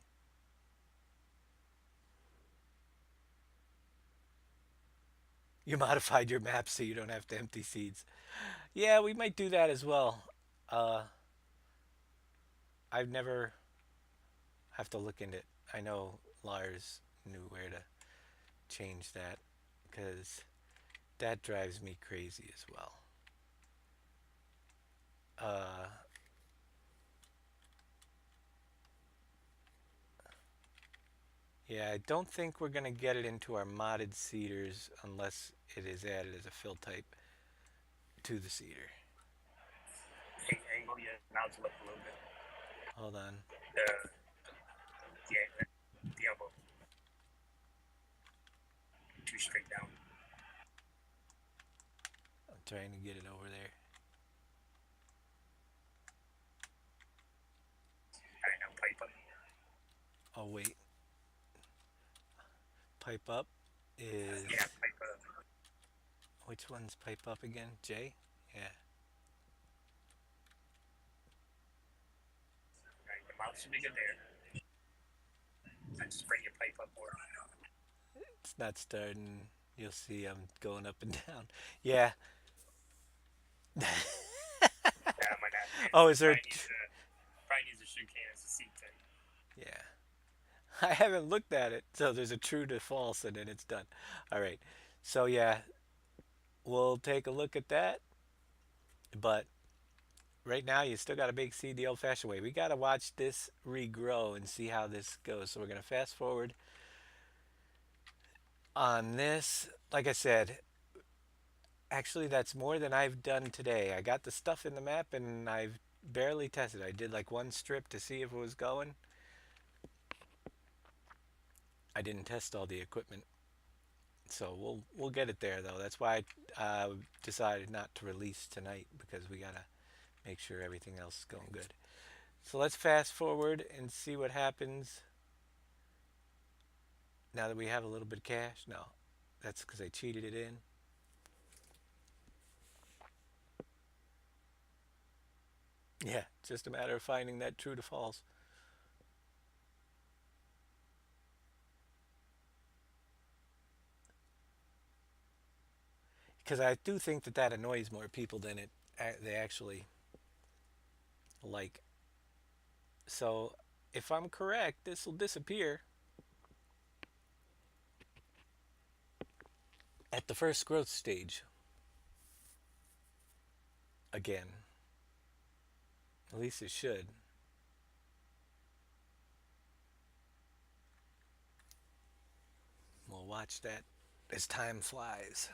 You modified your map so you don't have to empty seeds. Yeah, we might do that as well. Uh, I've never have to look into it. I know Lars knew where to change that because that drives me crazy as well. Uh, Yeah, I don't think we're going to get it into our modded seeders unless it is added as a fill type to the seeder. Angle your mouth up a little bit. Hold on. Yeah, the elbow too straight down. I'm trying to get it over there. All right, now pipe up. Oh, wait. Pipe up is. Yeah, pipe up. Which one's pipe up again? J? Yeah. All right, the mouth should be good there. And just bring your pipe up more. It's not starting. You'll see I'm going up and down. Yeah. Yeah, I might not. Oh, It is there. probably needs a sugarcane as a seat type. Yeah. I haven't looked at it. So there's a true to false and then it's done. All right. So, yeah, we'll take a look at that. But right now, you still got to bake seed the old fashioned way. We got to watch this regrow and see how this goes. So, we're going to fast forward on this. Like I said, actually, that's more than I've done today. I got the stuff in the map and I've barely tested. I did like one strip to see if it was going. I didn't test all the equipment. So we'll get it there though. That's why I decided not to release tonight because we gotta make sure everything else is going good. So let's fast forward and see what happens now that we have a little bit of cash. No, that's because I cheated it in. Yeah, it's just a matter of finding that true to false. Because I do think that that annoys more people than they actually like. So if I'm correct, this will disappear at the first growth stage again. At least it should. We'll watch that as time flies.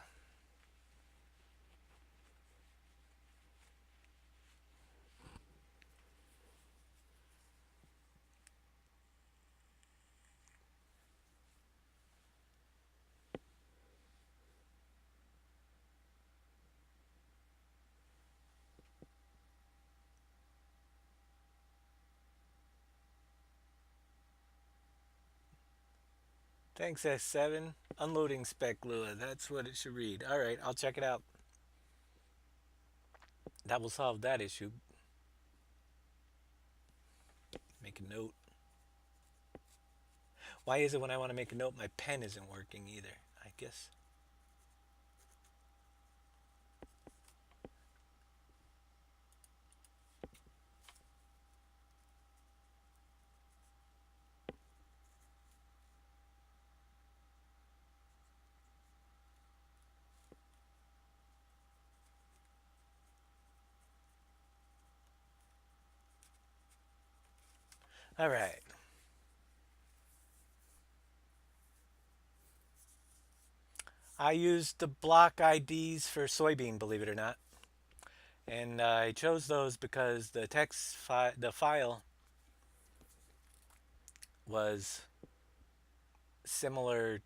Thanks, S7. Unloading spec Lua. That's what it should read. All right, I'll check it out. That will solve that issue. Make a note. Why is it when I want to make a note, my pen isn't working either? I guess. All right. I used the block IDs for soybean, believe it or not. And I chose those because the file was similar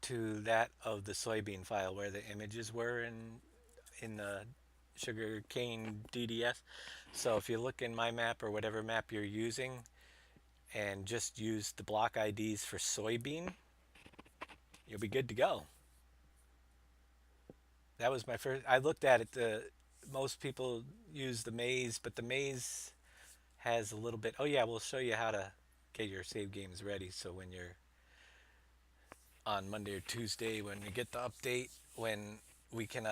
to that of the soybean file where the images were in the sugarcane DDS. So if you look in my map or whatever map you're using and just use the block IDs for soybean, you'll be good to go. That was my first. I looked at it. Most people use the maze, but the maze has a little bit. Oh yeah, we'll show you how to get your save games ready. So when you're on Monday or Tuesday, when we get the update, when we can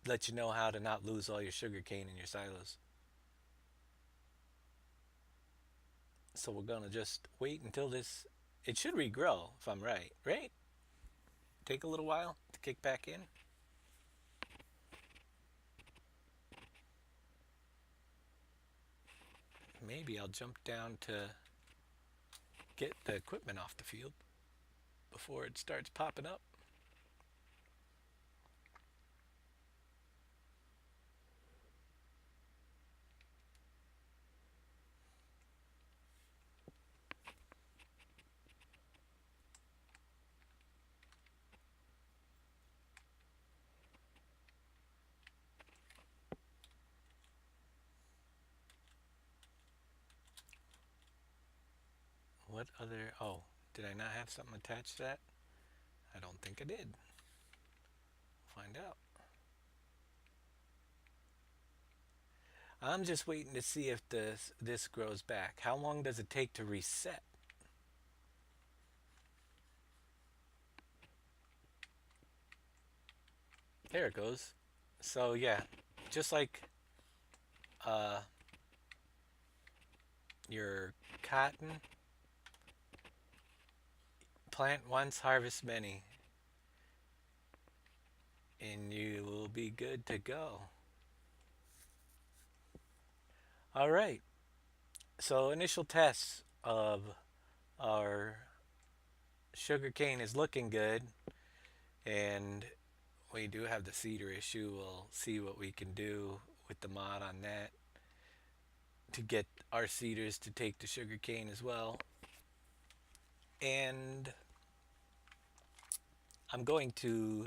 let you know how to not lose all your sugar cane in your silos. So we're gonna just wait until this. It should regrow if I'm right. Right? Take a little while to kick back in. maybe I'll jump down to get the equipment off the field before it starts popping up. What other? Oh, did I not have something attached to that? I don't think I did. Find out. I'm just waiting to see if this grows back. How long does it take to reset? There it goes. So yeah, just like uh, your cotton, plant once, harvest many, and you will be good to go. All right. So initial tests of our sugarcane is looking good, and we do have the cedar issue. We'll see what we can do with the mod on that to get our cedars to take the sugarcane as well. And I'm going to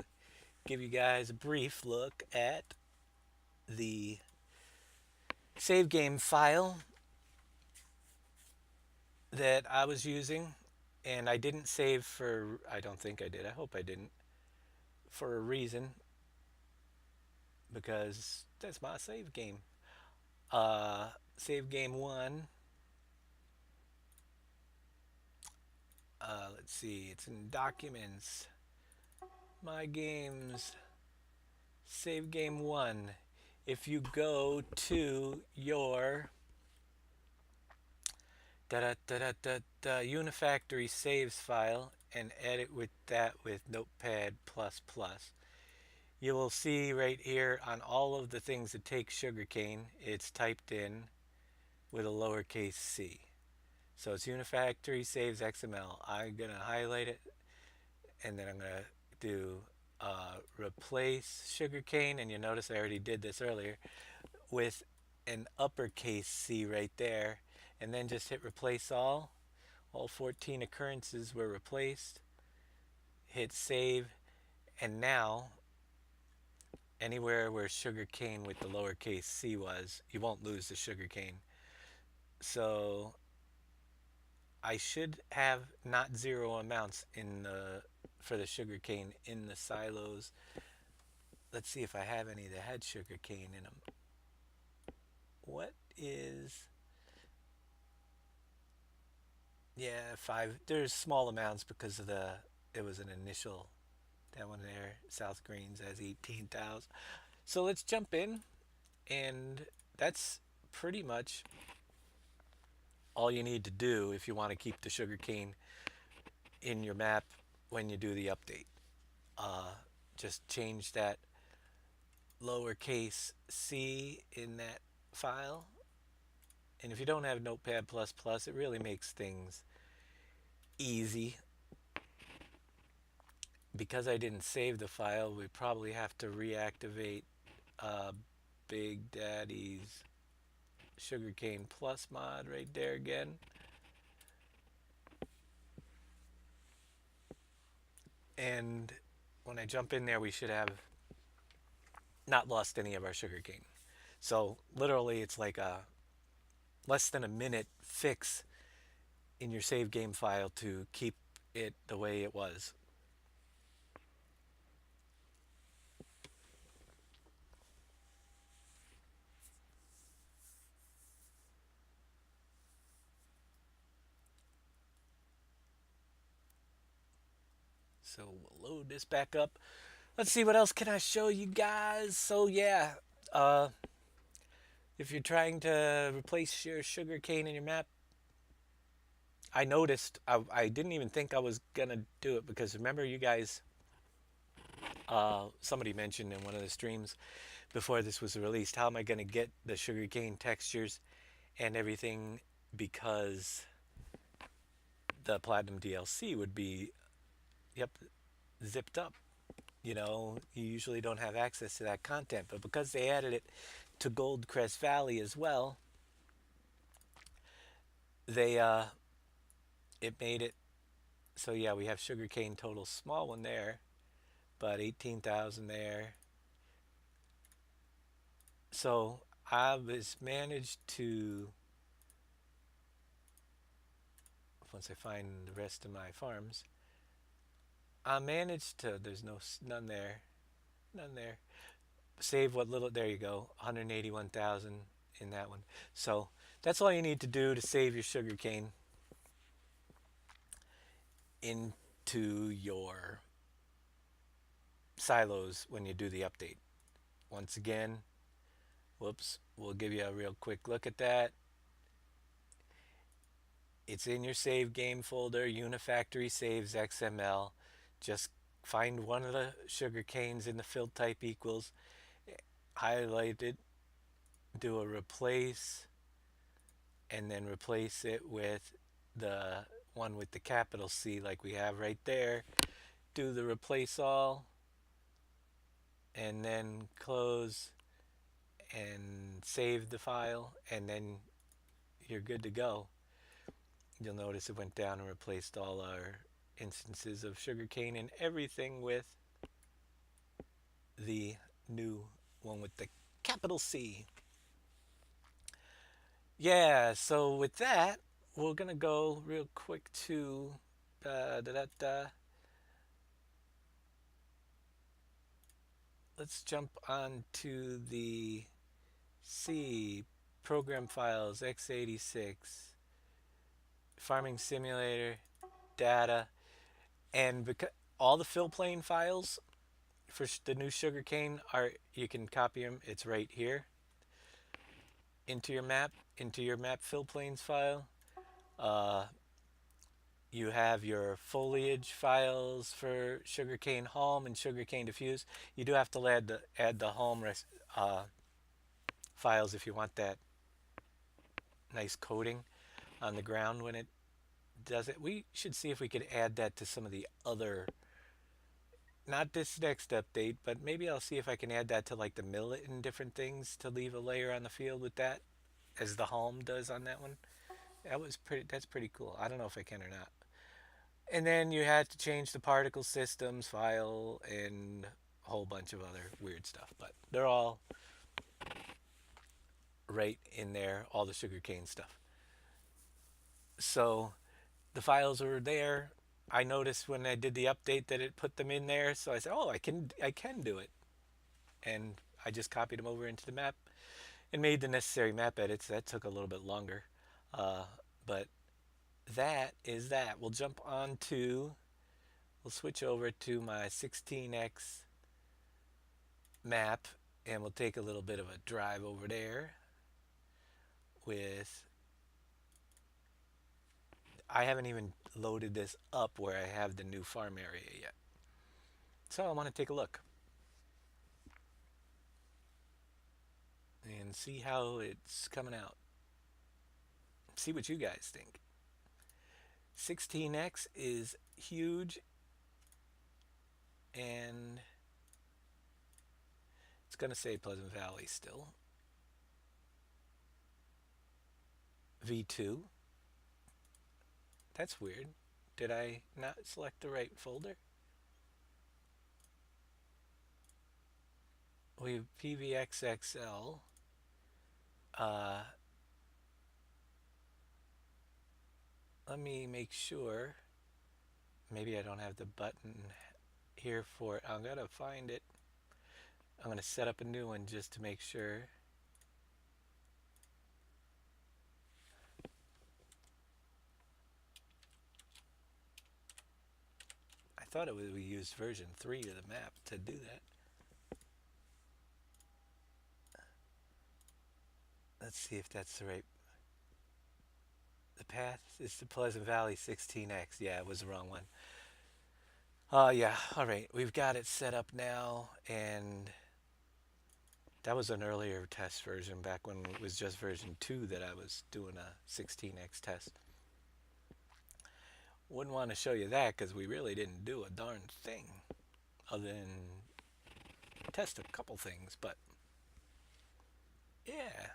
give you guys a brief look at the save game file that I was using. And I didn't save for, I don't think I did, I hope I didn't, for a reason, because that's my save game. Save game one. Let's see, it's in documents, my games, save game one. If you go to your da da da da da, da Unifactory saves file and edit with that with Notepad plus plus, you will see right here on all of the things that take sugarcane, it's typed in with a lowercase c. So it's Unifactory saves XML. I'm gonna highlight it and then I'm gonna do replace sugarcane, and you notice I already did this earlier with an uppercase C right there, and then just hit replace all. All 14 occurrences were replaced. Hit save, and now anywhere where sugarcane with the lowercase c was, you won't lose the sugarcane. So I should have not zero amounts in the for the sugarcane in the silos. Let's see if I have any that had sugarcane in them. What is, yeah, five. There's small amounts because of the, it was an initial, that one there, South Greens has 18,000. So let's jump in, and that's pretty much all you need to do if you want to keep the sugarcane in your map when you do the update. Uh, just change that lowercase c in that file. And if you don't have Notepad++, it really makes things easy. Because I didn't save the file, we probably have to reactivate uh, Big Daddy's Sugarcane Plus mod right there again. And when I jump in there, we should have not lost any of our sugarcane. So literally, it's like a less than a minute fix in your save game file to keep it the way it was. So we'll load this back up. Let's see, what else can I show you guys. So yeah, uh, if you're trying to replace your sugar cane in your map, I noticed I didn't even think I was gonna do it, because remember, you guys, somebody mentioned in one of the streams before this was released, how am I gonna get the sugar cane textures? and everything, because the Platinum DLC would be, yep, zipped up. You usually don't have access to that content, but because they added it to Goldcrest Valley as well, they it made it so yeah, we have Sugarcane total small one there, but 18,000 there. So I was managed to, once I find the rest of my farms, I managed to, there's none there, none there. Save what little, there you go, 181,000 in that one. So that's all you need to do to save your sugarcane into your silos when you do the update. Once again, whoops, we'll give you a real quick look at that. It's in your save game folder, Unifactory Saves XML. Just find one of the sugar canes in the fill type equals, highlight it, do a replace, and then replace it with the one with the capital C like we have right there. Do the replace all, and then close and save the file, and then you're good to go. You'll notice it went down and replaced all our instances of sugarcane and everything with the new one with the capital C. Yeah, so with that, we're gonna go real quick to let's jump on to the C program files x86 farming simulator data, and because all the fill plane files for the new sugarcane are, you can copy them. It's right here into your map fill planes file. Uh, you have your foliage files for sugarcane haulm and sugarcane diffuse. You do have to add the haulm files if you want that nice coating on the ground when it does it. We should see if we could add that to some of the other, not this next update, but maybe I'll see if I can add that to like the millet and different things to leave a layer on the field with that, as the haulm does on that one. That's pretty cool. I don't know if I can or not. And then you had to change the particle systems file and a whole bunch of other weird stuff, but they're all right in there, all the sugarcane stuff. So the files were there. I noticed when I did the update that it put them in there, so I said, "Oh, I can do it." And I just copied them over into the map and made the necessary map edits. That took a little bit longer, uh, but that is that. We'll switch over to my 16x map, and we'll take a little bit of a drive over there with, I haven't even loaded this up where I have the new farm area yet. So I want to take a look and see how it's coming out. See what you guys think. 16x is huge, and it's going to say Pleasant Valley still. V2. That's weird. Did I not select the right folder? We have PVXXL. Uh, Let me make sure. Maybe I don't have the button here for it. I'm going to find it. I'm going to set up a new one just to make sure. I thought it was we used version 3 of the map to do that. Let's see if that's the right. The path is to Pleasant Valley 16x. Yeah, it was the wrong one. Yeah, all right. We've got it set up now, and That was an earlier test version back when it was just version 2 that I was doing a 16x test. Wouldn't want to show you that because we really didn't do a darn thing other than test a couple things. But yeah,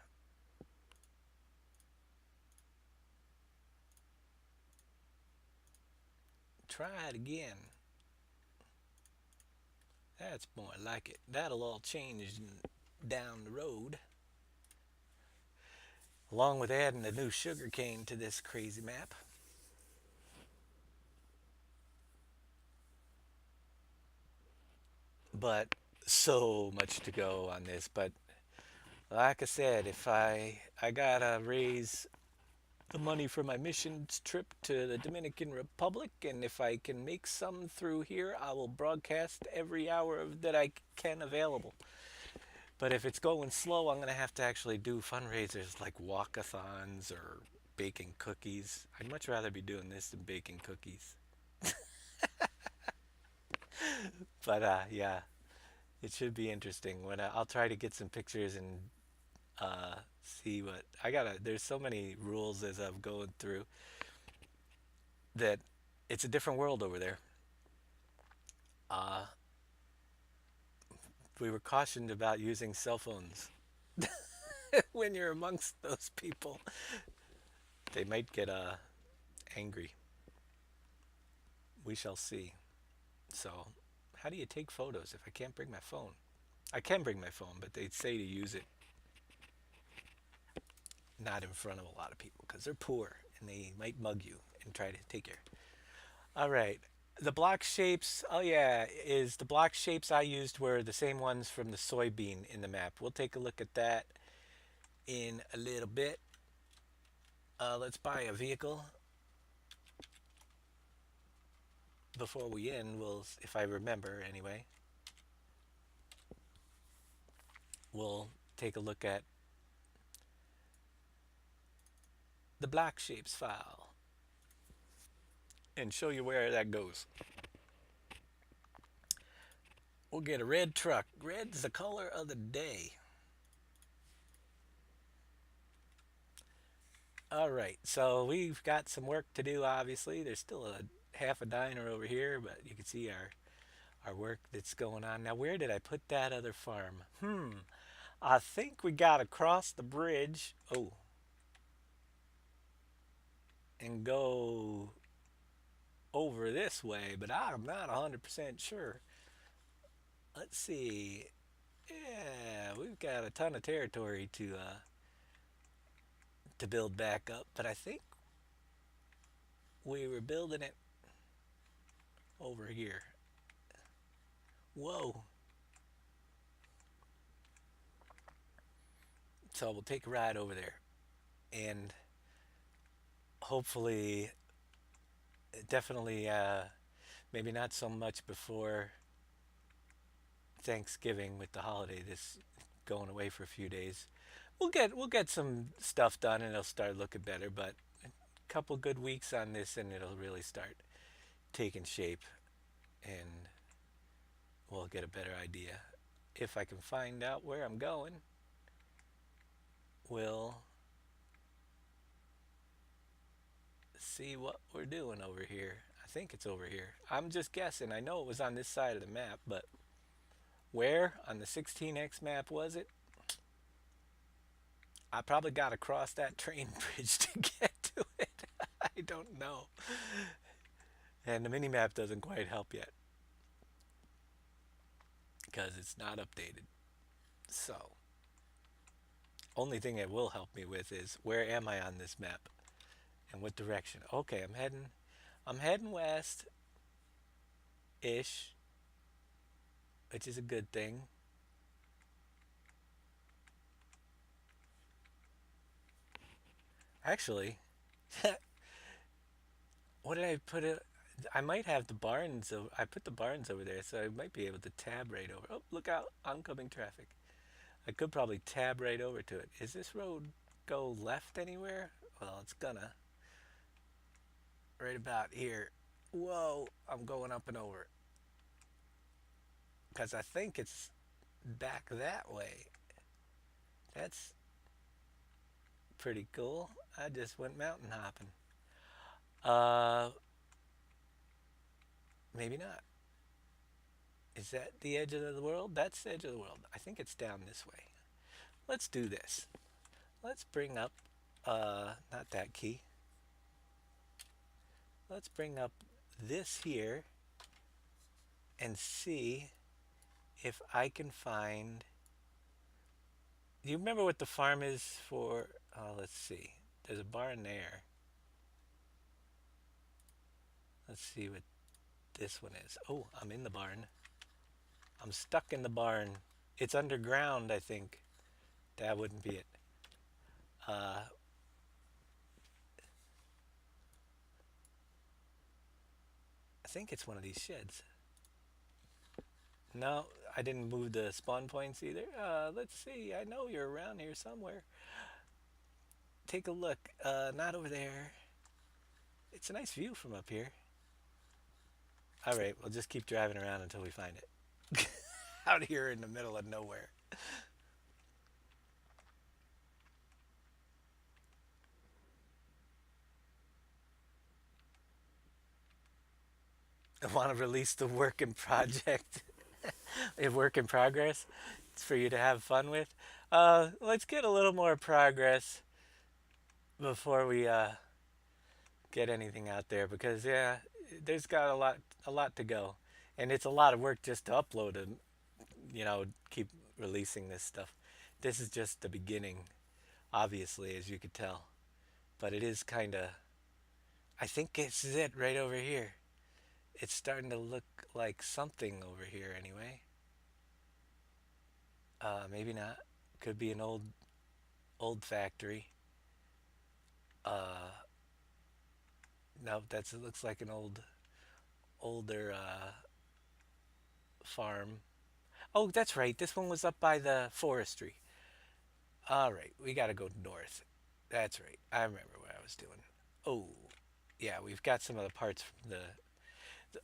try it again. That's more like it. That'll all change down the road. Along with adding the new sugarcane to this crazy map. But so much to go on this. But like I said, if I gotta raise the money for my missions trip to the Dominican Republic, and if I can make some through here, I will broadcast every hour that I can available. But if it's going slow, I'm gonna have to actually do fundraisers like walkathons or baking cookies. I'd much rather be doing this than baking cookies. But yeah, it should be interesting. When I'll try to get some pictures and see what I gotta. There's so many rules as I'm going through that it's a different world over there. Uh, we were cautioned about using cell phones when you're amongst those people. They might get angry. We shall see. So, how do you take photos if I can't bring my phone? I can bring my phone, but they say to use it not in front of a lot of people because they're poor and they might mug you and try to take your. All right. The block shapes, oh yeah, is the block shapes I used were the same ones from the soybean in the map. We'll take a look at that in a little bit. Let's buy a vehicle before we end. We'll, if I remember anyway, we'll take a look at the block shapes file and show you where that goes. We'll get a red truck. Red's the color of the day. All right, so we've got some work to do. Obviously, there's still a half a diner over here, but you can see our work that's going on now. Where did I put that other farm? I think we got to cross the bridge. Oh, and go over this way, but I'm not 100% sure. Let's see. Yeah, we've got a ton of territory to build back up, but I think we were building it over here. Whoa. So we'll take a ride over there and hopefully, definitely, maybe not so much before Thanksgiving with the holiday. This going away for a few days. We'll get some stuff done and it'll start looking better. But a couple good weeks on this and it'll really start taking shape, and we'll get a better idea. If I can find out where I'm going, we'll see what we're doing over here. I think it's over here. I'm just guessing. I know it was on this side of the map, but where on the 16x map was it? I probably got to cross that train bridge to get to it. I don't know. And the mini map doesn't quite help yet because it's not updated. So, only thing it will help me with is where am I on this map and what direction? Okay, I'm heading west ish, which is a good thing. Actually, what did I put it? I might have the barns. I put the barns over there, so I might be able to tab right over. Oh, look out! Oncoming traffic. I could probably tab right over to it. Is this road go left anywhere? Well, it's gonna. Right about here. Whoa! I'm going up and over because I think it's back that way. That's pretty cool. I just went mountain hopping. Uh, maybe not. Is that the edge of the world? That's the edge of the world. I think it's down this way. Let's do this. Let's bring up, not that key. Let's bring up this here and see if I can find. Do you remember what the farm is for? Let's see. There's a barn there. Let's see what this one is. Oh, I'm in the barn. I'm stuck in the barn. It's underground, I think. That wouldn't be it. Uh, I think it's one of these sheds. No, I didn't move the spawn points either. Let's see. I know you're around here somewhere. Take a look. Not over there. It's a nice view from up here. All right, we'll just keep driving around until we find it. Out here in the middle of nowhere. I want to release the work in project, a work in progress. It's for you to have fun with. Let's get a little more progress before we get anything out there because yeah, there's got a lot to go, and it's a lot of work just to upload and keep releasing this stuff. This is just the beginning, obviously, as you could tell, but it is kind of. I think it's it right over here. It's starting to look like something over here anyway. Maybe not. Could be an old factory. Uh, no, that's it looks like an older farm. Oh, that's right. This one was up by the forestry. All right, we got to go north. That's right. I remember what I was doing. Oh, yeah, we've got some of the parts from the.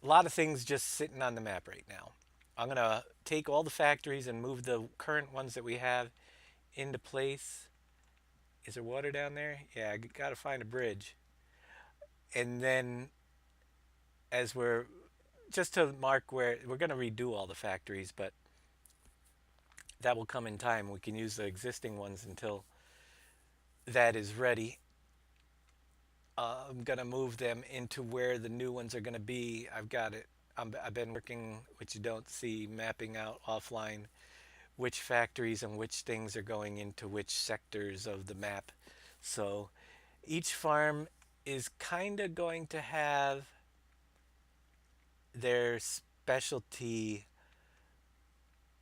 A lot of things just sitting on the map right now. I'm gonna take all the factories and move the current ones that we have into place. Is there water down there? Yeah, I gotta find a bridge. And then as we're just to mark where we're gonna redo all the factories, but that will come in time. We can use the existing ones until that is ready. I'm gonna move them into where the new ones are gonna be. I've got it. I've been working, which you don't see, mapping out offline which factories and which things are going into which sectors of the map. So each farm is kind of going to have their specialty,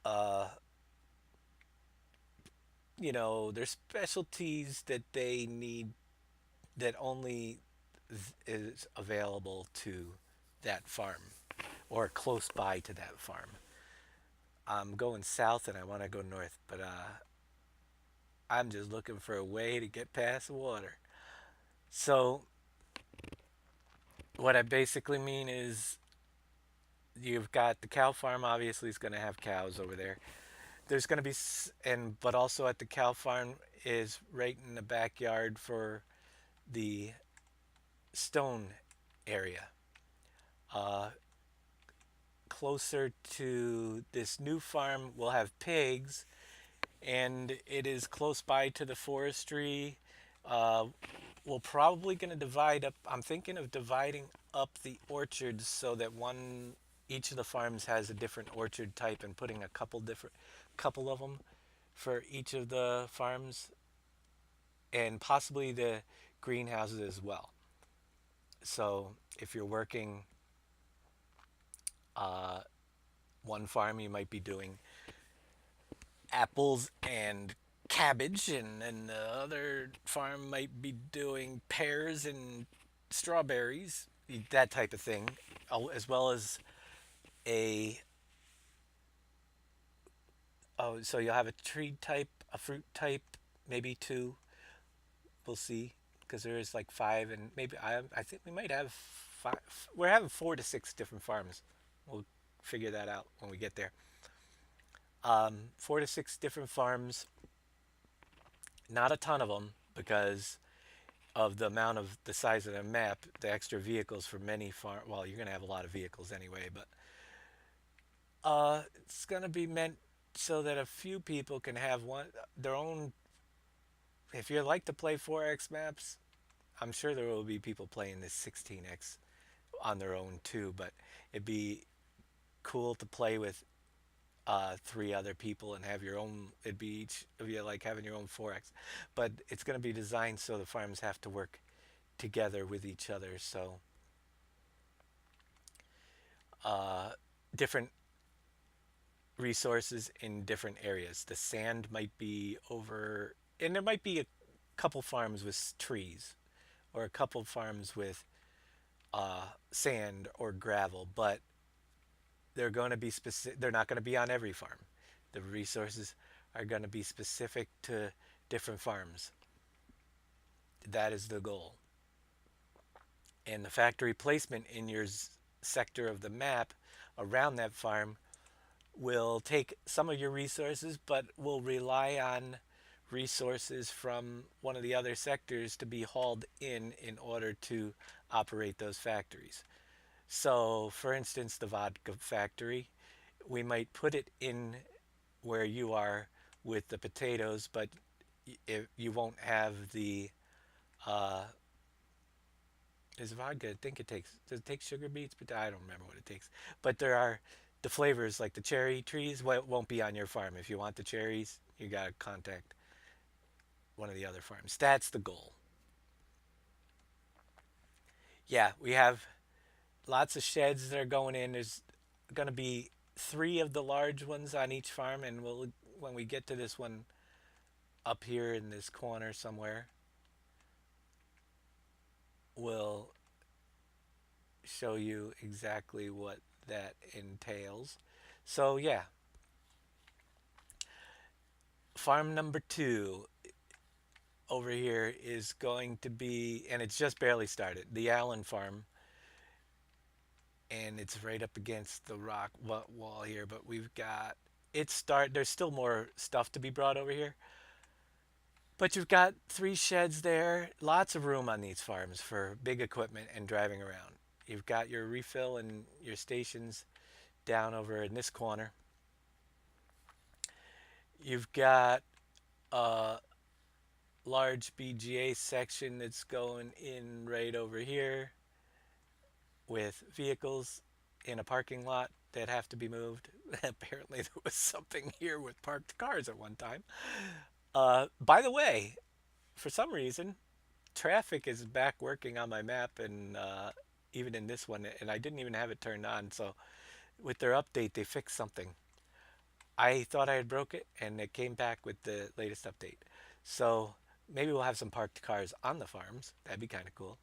uh, their specialties that they need that only is available to that farm or close by to that farm. I'm going south and I want to go north, but I'm just looking for a way to get past the water. So, what I basically mean is you've got the cow farm, obviously, is going to have cows over there. There's going to be, but also at the cow farm is right in the backyard for the stone area. Uh, Closer to this new farm, we'll have pigs, and it is close by to the forestry. Uh, we're probably going to divide up. I'm thinking of dividing up the orchards so that each of the farms has a different orchard type and putting a couple of them for each of the farms and possibly the greenhouses as well. So if you're working uh, one farm, you might be doing apples and cabbage, and then the other farm might be doing pears and strawberries, that type of thing, as well as a so you'll have a tree type, a fruit type, maybe two. We'll see, because there is like five, and maybe I think we might have five. We're having 4 to 6 different farms. We'll figure that out when we get there. 4 to 6 different farms Not a ton of them because of the amount of the size of the map, the extra vehicles for many farm. Well, you're gonna have a lot of vehicles anyway, but it's gonna be meant so that a few people can have one their own. If you like to play 4x maps, I'm sure there will be people playing this 16x on their own too. But it'd be cool to play with three other people and have your own. It'd be each of you like having your own 4x, but it's gonna be designed so the farms have to work together with each other. So uh, different resources in different areas. The sand might be over, and there might be a couple farms with trees or a couple farms with sand or gravel, but they're going to be specific. They're not going to be on every farm. The resources are going to be specific to different farms. That is the goal. And the factory placement in your sector of the map around that farm will take some of your resources, but will rely on resources from one of the other sectors to be hauled in order to operate those factories. So, for instance, the vodka factory, we might put it in where you are with the potatoes, but if you won't have the uh, is vodka. I think it takes. Does it take sugar beets? But I don't remember what it takes. But there are the flavors like the cherry trees. Won't be on your farm. If you want the cherries, you gotta contact one of the other farms. That's the goal. Yeah, we have lots of sheds that are going in. There's gonna be three of the large ones on each farm, and we'll when we get to this one up here in this corner somewhere, we'll show you exactly what that entails. So yeah, farm number two over here is going to be, and it's just barely started, the Allen farm, and it's right up against the rock wall here. But we've got it start. There's still more stuff to be brought over here, but you've got three sheds there. Lots of room on these farms for big equipment and driving around. You've got your refill and your stations down over in this corner. You've got a large BGA section that's going in right over here with vehicles in a parking lot that have to be moved. Apparently, there was something here with parked cars at one time. By the way, for some reason, traffic is back working on my map and even in this one, and I didn't even have it turned on. So, with their update, they fixed something. I thought I had broke it, and it came back with the latest update. So, maybe we'll have some parked cars on the farms. That'd be kind of cool.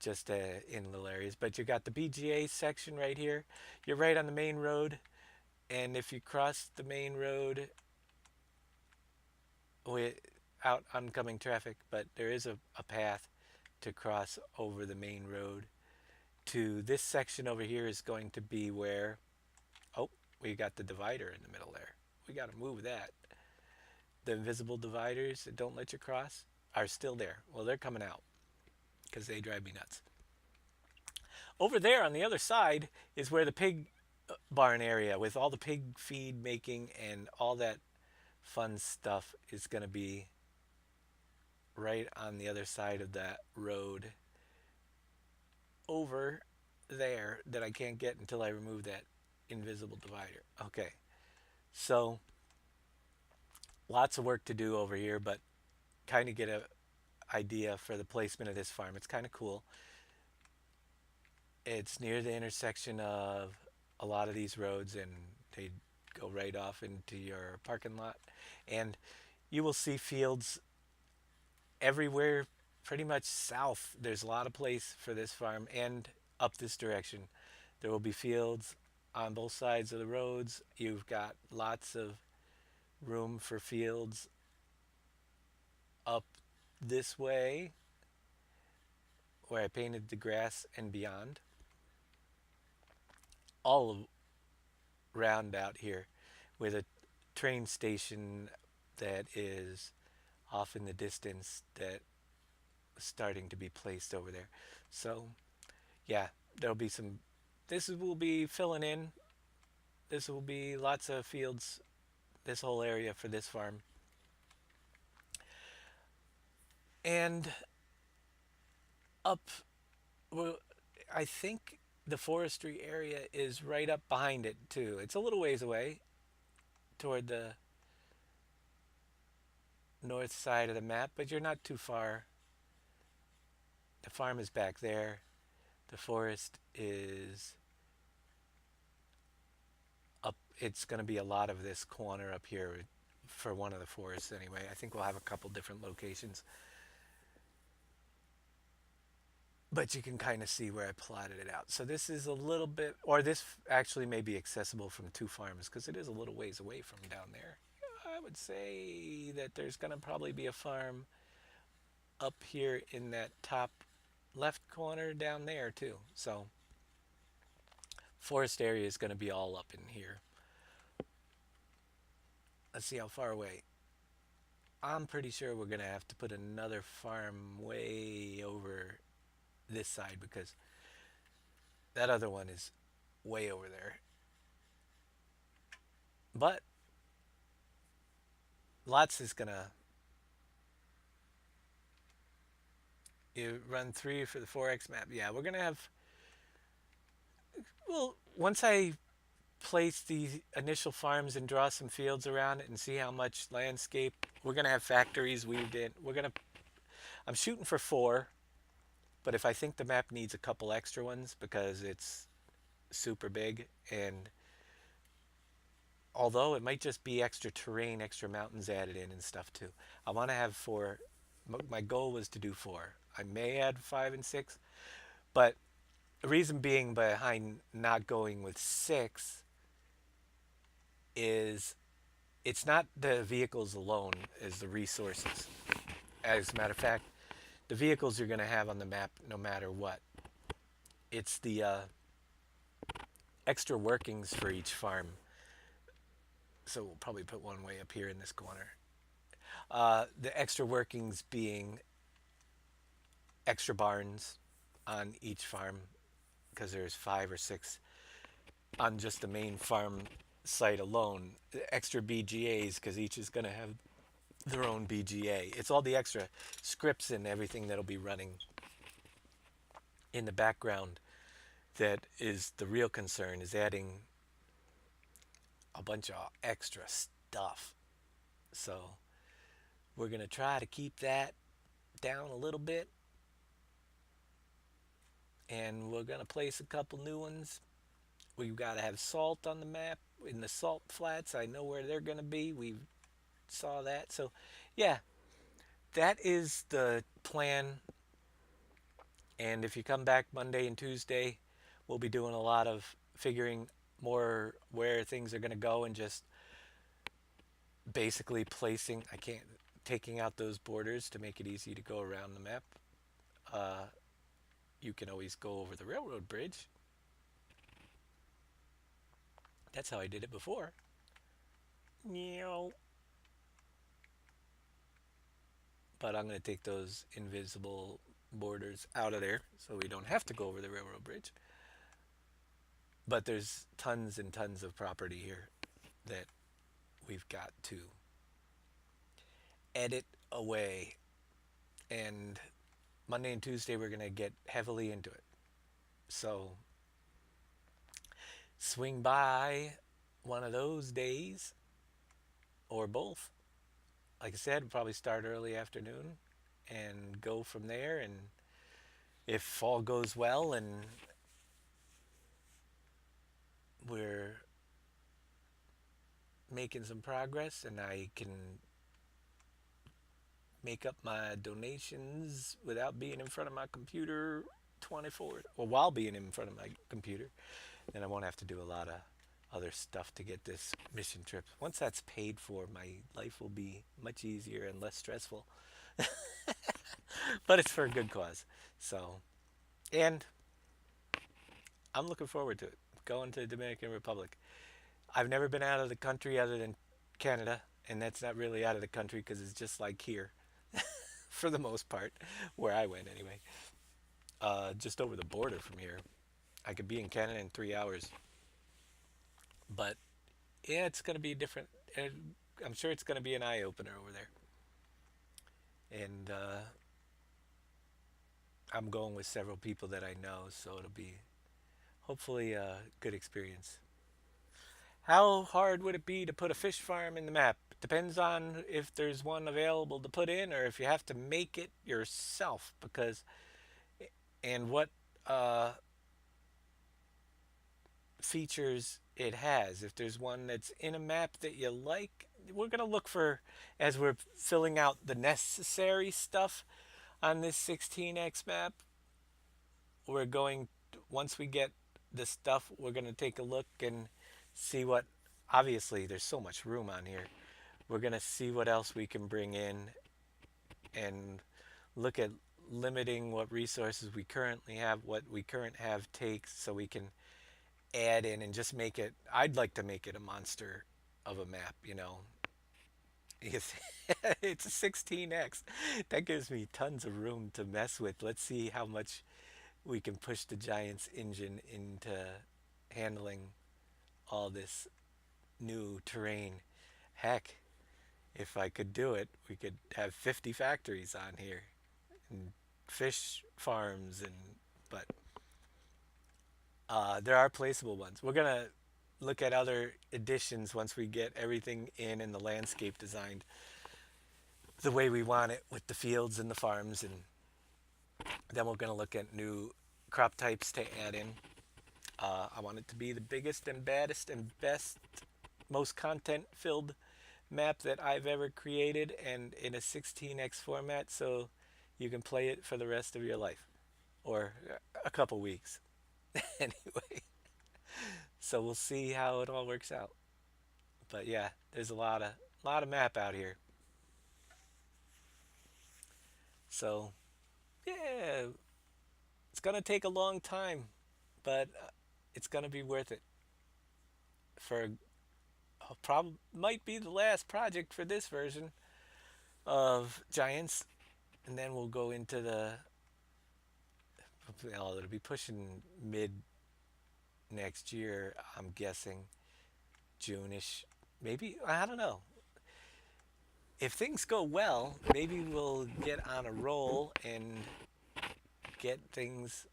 Just in little areas. But you got the BGA section right here. You're right on the main road, and if you cross the main road without oncoming traffic, but there is a path to cross over the main road to this section over here is going to be where, oh, we got the divider in the middle there. We got to move that. The invisible dividers that don't let you cross are still there. Well, they're coming out because they drive me nuts. Over there on the other side is where the pig barn area with all the pig feed making and all that fun stuff is going to be right on the other side of that road over there that I can't get until I remove that invisible divider. Okay, so lots of work to do over here, but kind of get a idea for the placement of this farm. It's kind of cool. It's near the intersection of a lot of these roads, and they go right off into your parking lot. And you will see fields everywhere, pretty much south. There's a lot of place for this farm, and up this direction. There will be fields on both sides of the roads. You've got lots of room for fields up this way, where I painted the grass and beyond. All around out here with a train station that is off in the distance that starting to be placed over there. So yeah, there'll be some. This will be filling in. This will be lots of fields. This whole area for this farm, and up. Well, I think the forestry area is right up behind it too. It's a little ways away toward the north side of the map, but you're not too far. The farm is back there. The forest is up. It's going to be a lot of this corner up here for one of the forests anyway. I think we'll have a couple different locations, but you can kind of see where I plotted it out. So this is a little bit, or this actually may be accessible from two farms because it is a little ways away from down there. I would say that there's going to probably be a farm up here in that top left corner down there too. So forest area is going to be all up in here. Let's see how far away. I'm pretty sure we're going to have to put another farm way over this side because that other one is way over there. But lots is going to you run 3 for the 4x map. Yeah, we're going to have well, once I place the initial farms and draw some fields around it and see how much landscape we're going to have factories weaved in. We're going to I'm shooting for 4, but if I think the map needs a couple extra ones because it's super big and although it might just be extra terrain, extra mountains added in and stuff too. I want to have 4. My goal was to do 4. I may add 5 and 6, but the reason being behind not going with 6 is it's not the vehicles alone as the resources. As a matter of fact, the vehicles you're going to have on the map no matter what. It's the extra workings for each farm. So we'll probably put one way up here in this corner. The extra workings being extra barns on each farm because there's 5 or 6 on just the main farm site alone. Extra BGAs because each is going to have their own BGA. It's all the extra scripts and everything that'll be running in the background that is the real concern is adding a bunch of extra stuff. So we're going to try to keep that down a little bit and we're going to place a couple new ones. We've got to have salt on the map in the salt flats. I know where they're going to be. We saw that. So yeah, that is the plan. And if you come back Monday and Tuesday, we'll be doing a lot of figuring more where things are going to go and just basically placing. I can't taking out those borders to make it easy to go around the map. Uh, you can always go over the railroad bridge. That's how I did it before. Meow. But I'm going to take those invisible borders out of there so we don't have to go over the railroad bridge. But there's tons and tons of property here that we've got to edit away. And Monday and Tuesday, we're going to get heavily into it. So swing by one of those days or both. Like I said, we'll probably start early afternoon and go from there. And if all goes well and we're making some progress and I can make up my donations without being in front of my computer 24 or while being in front of my computer, then I won't have to do a lot of other stuff to get this mission trip. Once that's paid for, my life will be much easier and less stressful. But it's for a good cause. So, and I'm looking forward to it. Going to the Dominican Republic. I've never been out of the country other than Canada, and that's not really out of the country because it's just like here. for the most part, where I went anyway. Just over the border from here. I could be in Canada in 3 hours, but yeah, it's gonna be different. uh, I'm sure it's gonna be an eye opener over there, and I'm going with several people that I know, so it'll be hopefully a good experience. How hard would it be to put a fish farm in the map? Depends on if there's one available to put in or if you have to make it yourself because and what uh, features it has. If there's one that's in a map that you like, we're going to look for as we're filling out the necessary stuff on this 16x map. We're going once we get the stuff, we're going to take a look and see what obviously there's so much room on here. We're going to see what else we can bring in and look at limiting what resources we currently have, what we current have takes so we can add in and just make it. I'd like to make it a monster of a map, you know. It's, it's a 16x. That gives me tons of room to mess with. Let's see how much we can push the Giants engine into handling all this new terrain. Heck, if I could do it, we could have 50 factories on here and fish farms and but there are placeable ones. We're gonna look at other additions once we get everything in and the landscape designed the way we want it with the fields and the farms, and then we're gonna look at new crop types to add in. I want it to be the biggest and baddest and best, most content filled map that I've ever created and in a 16x format so you can play it for the rest of your life or a couple weeks. Anyway, so we'll see how it all works out. But yeah, there's a lot of map out here. So yeah, it's gonna take a long time, but it's gonna be worth it. For probably might be the last project for this version of Giants, and then we'll go into the. Well, it'll be pushing mid next year. I'm guessing June-ish, maybe. I don't know. If things go well, maybe we'll get on a roll and get things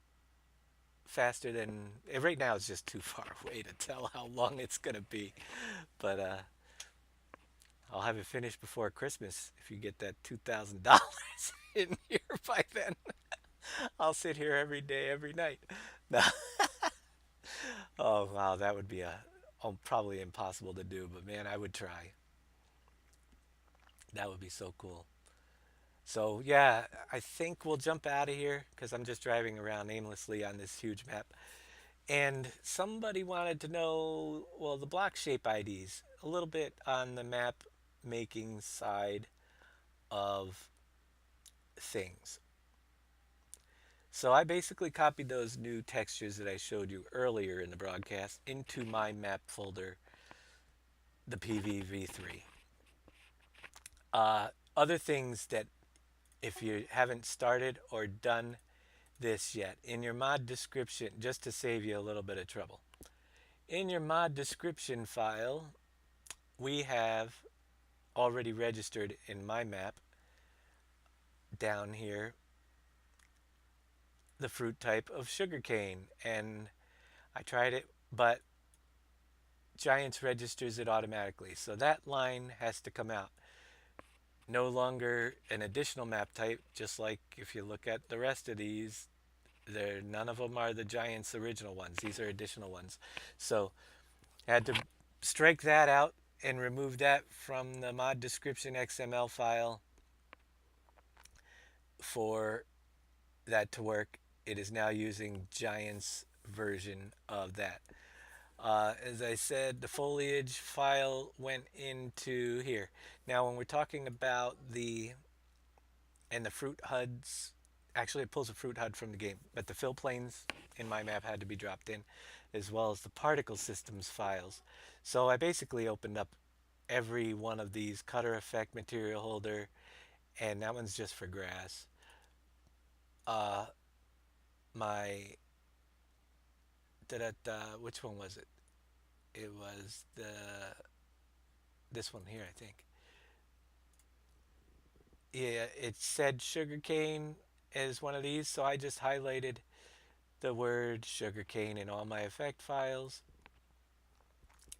faster than right now. It's just too far away to tell how long it's gonna be, but I'll have it finished before Christmas. If you get that $2,000 in here by then, I'll sit here every day, every night. No. Oh wow, that would be a probably impossible to do, but man, I would try. That would be so cool. So yeah, I think we'll jump out of here because I'm just driving around aimlessly on this huge map. And somebody wanted to know, well, the block shape IDs, a little bit on the map making side of things. So I basically copied those new textures that I showed you earlier in the broadcast into my map folder, the PVV3. Other things that if you haven't started or done this yet, in your mod description, just to save you a little bit of trouble, in your mod description file, we have already registered in my map down here the fruit type of sugarcane. And I tried it, but Giants registers it automatically. So that line has to come out. No longer an additional map type, just like if you look at the rest of these, none of them are the Giants original ones. These are additional ones. So I had to strike that out and remove that from the mod description XML file for that to work. It is now using Giants version of that. As I said, the foliage file went into here. Now, when we're talking about the fruit HUDs, actually it pulls a fruit HUD from the game, but the fill planes in my map had to be dropped in, as well as the particle systems files. So I basically opened up every one of these cutter effect material holder and that one's just for grass. Uh, my which one was it? It was the this one here, I think. Yeah, it said sugarcane as one of these, so I just highlighted the word sugarcane in all my effect files.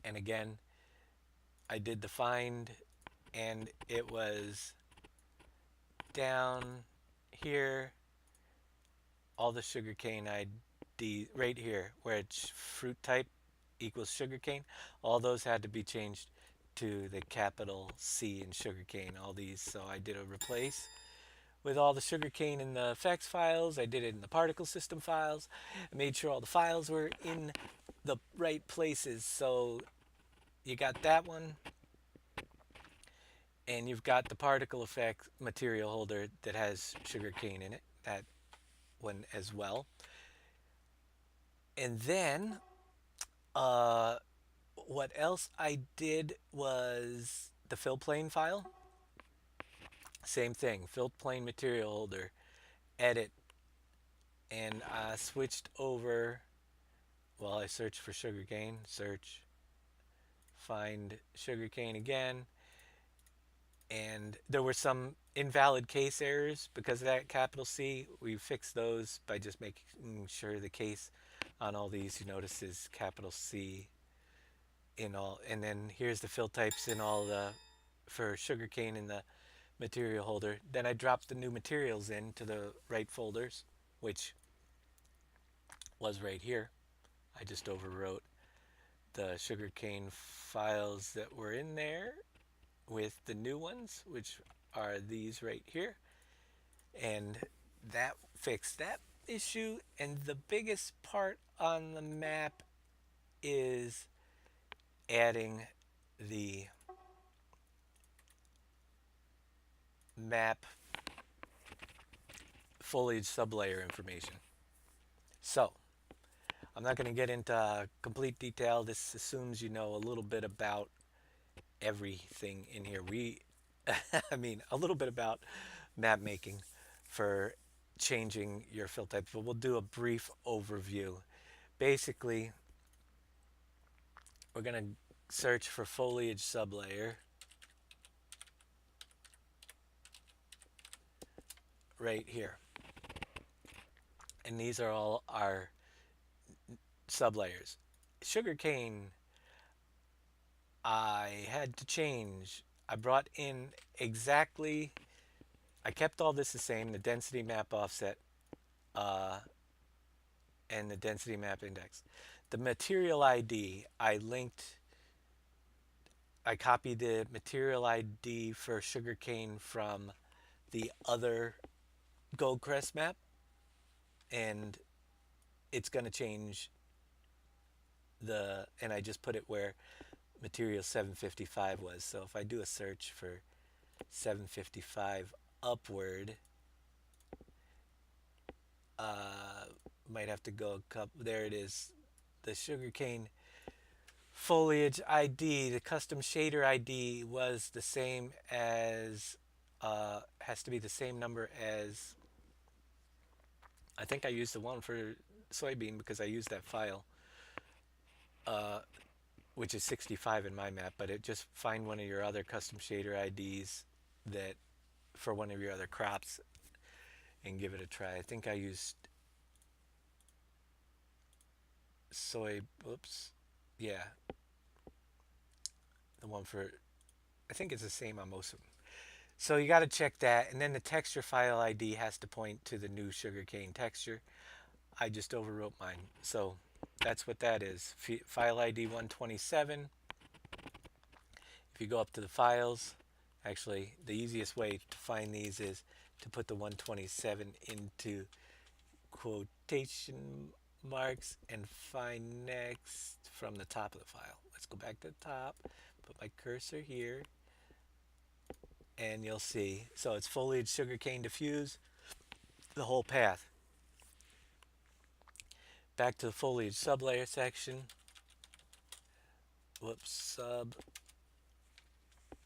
And again, I did the find, and it was down here, all the sugarcane ID right here, where it's fruit type equals sugarcane. All those had to be changed to the capital C in sugarcane, all these. So I did a replace with all the sugarcane in the effects files. I did it in the particle system files. I made sure all the files were in the right places. So you got that one, and you've got the particle effect material holder that has sugarcane in it. That one as well. And then, uh, what else I did was the fill plane file. Same thing, fill plane material holder, edit, and I switched over. Well, I searched for sugarcane, search, find sugarcane again, and there were some invalid case errors because of that capital C. We fixed those by just making sure the case on all these, you notice, is capital C in all. And then here's the fill types in all the for sugarcane in the material holder. Then I dropped the new materials into the right folders, which was right here. I just overwrote the sugarcane files that were in there with the new ones, which are these right here. And that fixed that issue. And the biggest part on the map is adding the map foliage sublayer information. So, I'm not going to get into complete detail. This assumes you know a little bit about everything in here. I mean, a little bit about map making for changing your fill types, but we'll do a brief overview. Basically, we're going to search for foliage sublayer right here. And these are all our sublayers. Sugarcane, I had to change. I brought in exactly, I kept all this the same, the density map offset uh, and the density map index. The material ID, I copied the material ID for sugarcane from the other Goldcrest map, and it's going to change and I just put it where material 755 was. So if I do a search for 755 upward, uh, might have to go a couple, there it is, the sugarcane foliage ID, the custom shader ID was the same as, has to be the same number as, I think I used the one for soybean because I used that file, uh, which is 65 in my map, but it just find one of your other custom shader IDs that for one of your other crops and give it a try. I think I used soy, oops, yeah, the one for, I think it's the same on most of them. So you got to check that, and then the texture file ID has to point to the new sugarcane texture. I just overwrote mine, so that's what that is. File ID 127. If you go up to the files, actually the easiest way to find these is to put the 127 into quotation marks and find next from the top of the file. Let's go back to the top, put my cursor here, and you'll see. So it's foliage sugarcane diffuse, the whole path. Back to the foliage sublayer section. Whoops,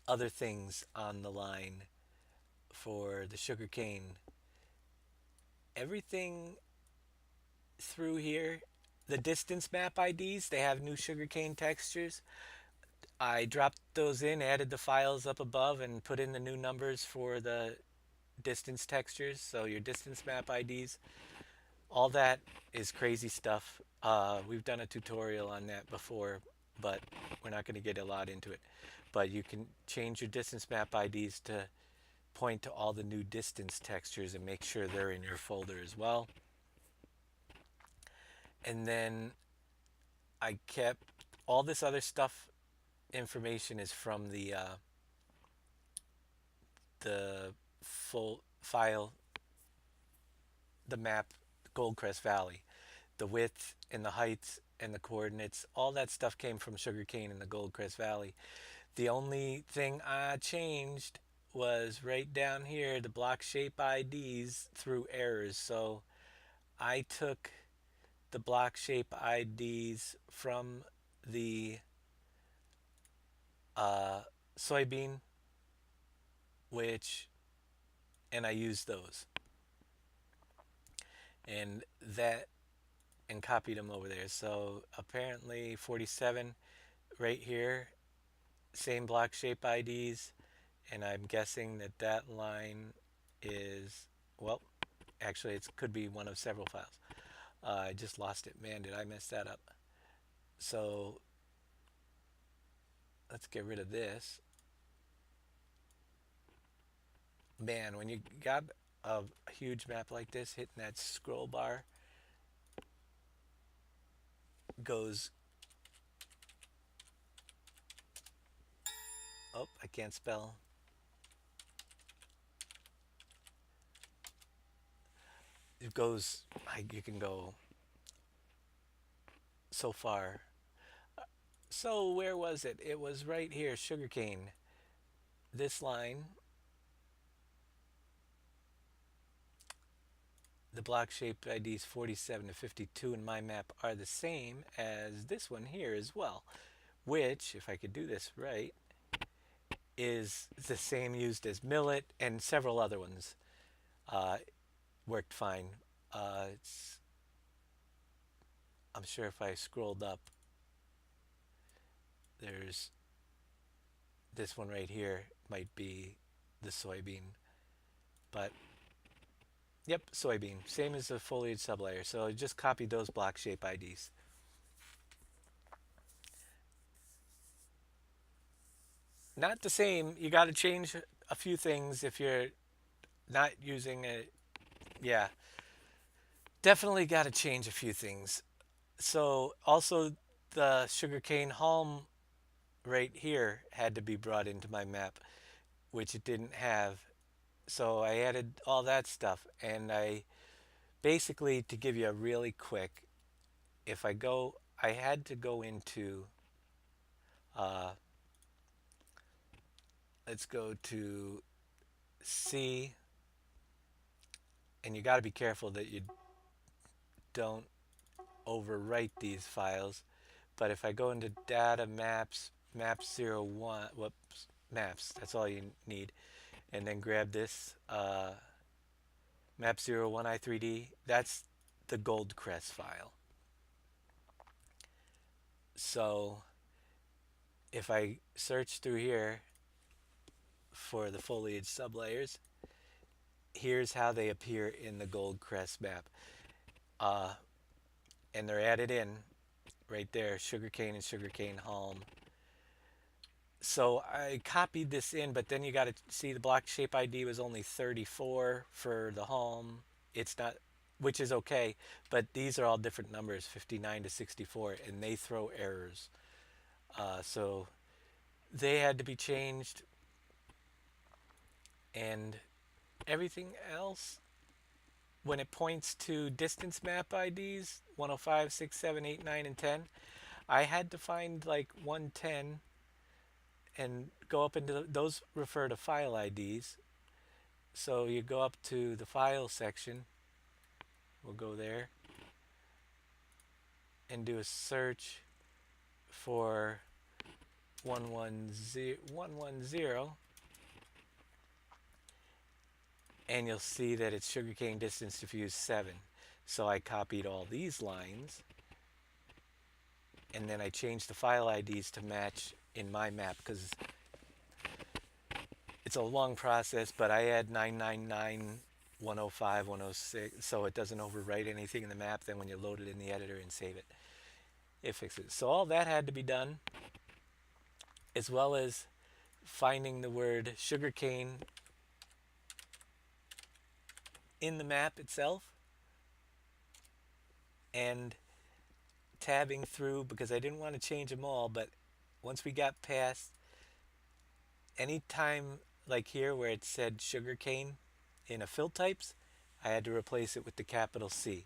other things on the line for the sugarcane, everything through here, the distance map IDs, they have new sugarcane textures. I dropped those in, added the files up above, and put in the new numbers for the distance textures. So your distance map IDs, all that is crazy stuff. We've done a tutorial on that before, but we're not going to get a lot into it. But you can change your distance map IDs to point to all the new distance textures and make sure they're in your folder as well. And then I kept all this other stuff. Information is from the full file, the map, Goldcrest Valley, the width and the height and the coordinates. All that stuff came from Sugarcane in the Goldcrest Valley. The only thing I changed was right down here, the block shape IDs through errors. So I took the block shape IDs from the uh, soybean, which, and I used those. And that, and copied them over there. So apparently 47 right here, same block shape IDs, and I'm guessing that that line is, well, actually it could be one of several files. I just lost it. Man, did I mess that up? So let's get rid of this. Man, when you got a huge map like this, hitting that scroll bar goes, oh, I can't spell. It goes, you can go so far. So where was it? It was right here, sugarcane. This line, the block shape IDs 47 to 52 in my map are the same as this one here as well, which, if I could do this right, is the same used as millet and several other ones. Uh, Worked fine. It's, I'm sure if I scrolled up, there's this one right here might be the soybean, but yep, soybean, same as the foliage sublayer. So I just copied those block shape IDs. Not the same. You got to change a few things if you're not using it. Yeah, definitely got to change a few things. So also the sugarcane haulm right here had to be brought into my map, which it didn't have. So I added all that stuff, and I basically, to give you a really quick, if I go, I had to go into, uh, let's go to C, and you got to be careful that you don't overwrite these files. But if I go into data maps, maps 01, whoops, maps, that's all you need. And then grab this map 01 I3D, that's the Goldcrest file. So if I search through here for the foliage sublayers, here's how they appear in the Goldcrest map. Uh, and they're added in right there, sugarcane and sugarcane haulm. So I copied this in, but then you got to see the block shape ID was only 34 for the haulm. It's not, which is okay, but these are all different numbers, 59 to 64, and they throw errors. So they had to be changed, and everything else, when it points to distance map IDs, 105, 6, 7, 8, 9, and 10, I had to find like 110 and go up into those refer to file IDs. So you go up to the file section, we'll go there and do a search for 110, and you'll see that it's sugarcane distance diffuse 7. So I copied all these lines, and then I changed the file IDs to match in my map because it's a long process, but I add 999, 105, 106, so it doesn't overwrite anything in the map. Then when you load it in the editor and save it, it fixes it. So all that had to be done, as well as finding the word sugarcane in the map itself and tabbing through because I didn't want to change them all. But once we got past any time like here where it said sugarcane in a fill types, I had to replace it with the capital C.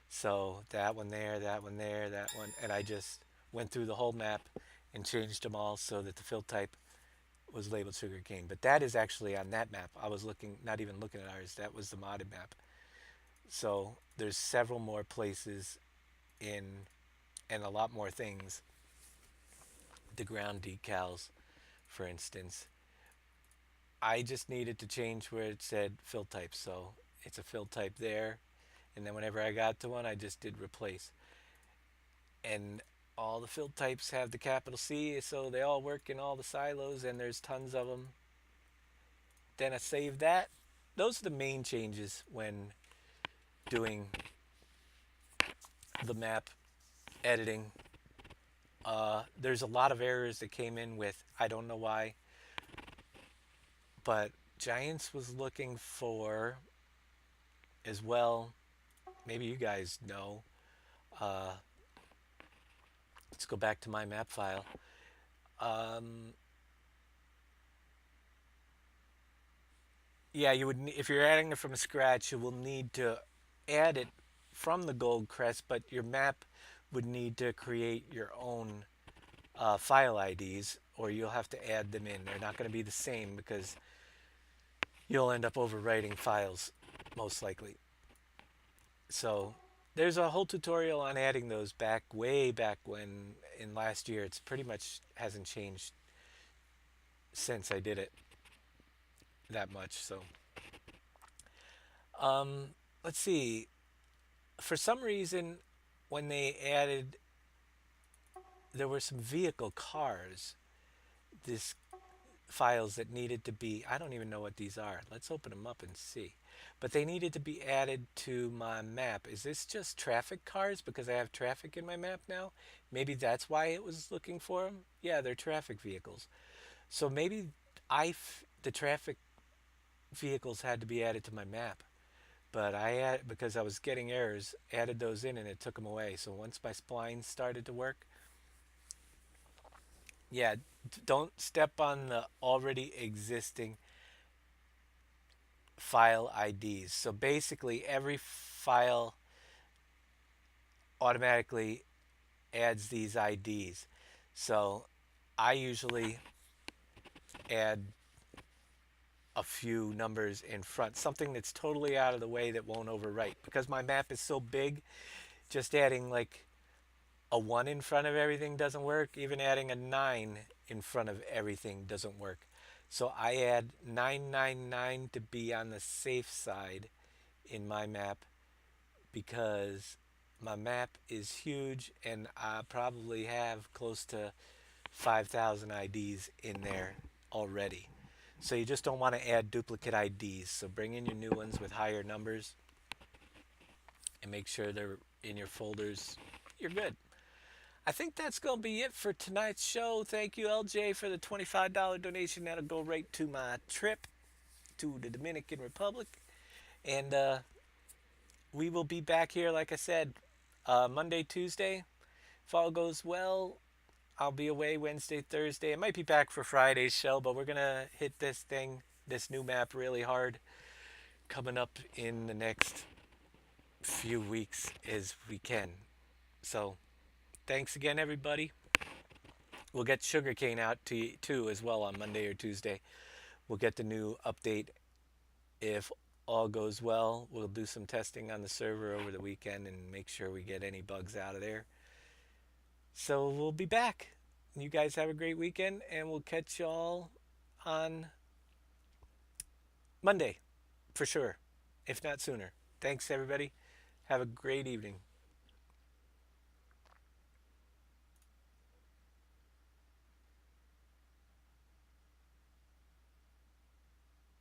So that one there, that one there, that one, and I just went through the whole map and changed them all so that the fill type was labeled sugarcane. But that is actually on that map. I was looking, not even looking at ours. That was the modded map. So there's several more places in and a lot more things. The ground decals, for instance. I just needed to change where it said fill type. So it's a fill type there. And then whenever I got to one, I just did replace. And all the fill types have the capital C, so they all work in all the silos, and there's tons of them. Then I save that. Those are the main changes when doing the map editing. There's a lot of errors that came in with, I don't know why, but Giants was looking for as well. Maybe you guys know. Uh, let's go back to my map file. Um, yeah, you would if you're adding it from scratch, you will need to add it from the gold crest, but your map would need to create your own file IDs, or you'll have to add them in. They're not going to be the same because you'll end up overwriting files, most likely. So there's a whole tutorial on adding those back way back when in last year. It's pretty much hasn't changed since I did it that much. So let's see. For some reason, when they added, there were some vehicle cars. This files that needed to be, I don't even know what these are. Let's open them up and see. But they needed to be added to my map. Is this just traffic cars because I have traffic in my map now? Maybe that's why it was looking for them. Yeah, they're traffic vehicles. So maybe the traffic vehicles had to be added to my map. But because I was getting errors, added those in and it took them away. So once my splines started to work, yeah, don't step on the already existing file IDs. So basically, every file automatically adds these IDs. So I usually add a few numbers in front, something that's totally out of the way that won't overwrite. Because my map is so big, just adding like a 1 in front of everything doesn't work. Even adding a 9 in front of everything doesn't work. So I add 999 to be on the safe side in my map because my map is huge and I probably have close to 5,000 IDs in there already. So you just don't want to add duplicate IDs. So bring in your new ones with higher numbers and make sure they're in your folders. You're good. I think that's going to be it for tonight's show. Thank you, LJ, for the $25 donation. That'll go right to my trip to the Dominican Republic. And we will be back here, like I said, Monday, Tuesday. If all goes well, I'll be away Wednesday, Thursday. I might be back for Friday's show, but we're going to hit this new map really hard coming up in the next few weeks as we can. So thanks again, everybody. We'll get Sugarcane out to you too as well on Monday or Tuesday. We'll get the new update. If all goes well, we'll do some testing on the server over the weekend and make sure we get any bugs out of there. So we'll be back. You guys have a great weekend, and we'll catch y'all on Monday for sure, if not sooner. Thanks, everybody. Have a great evening.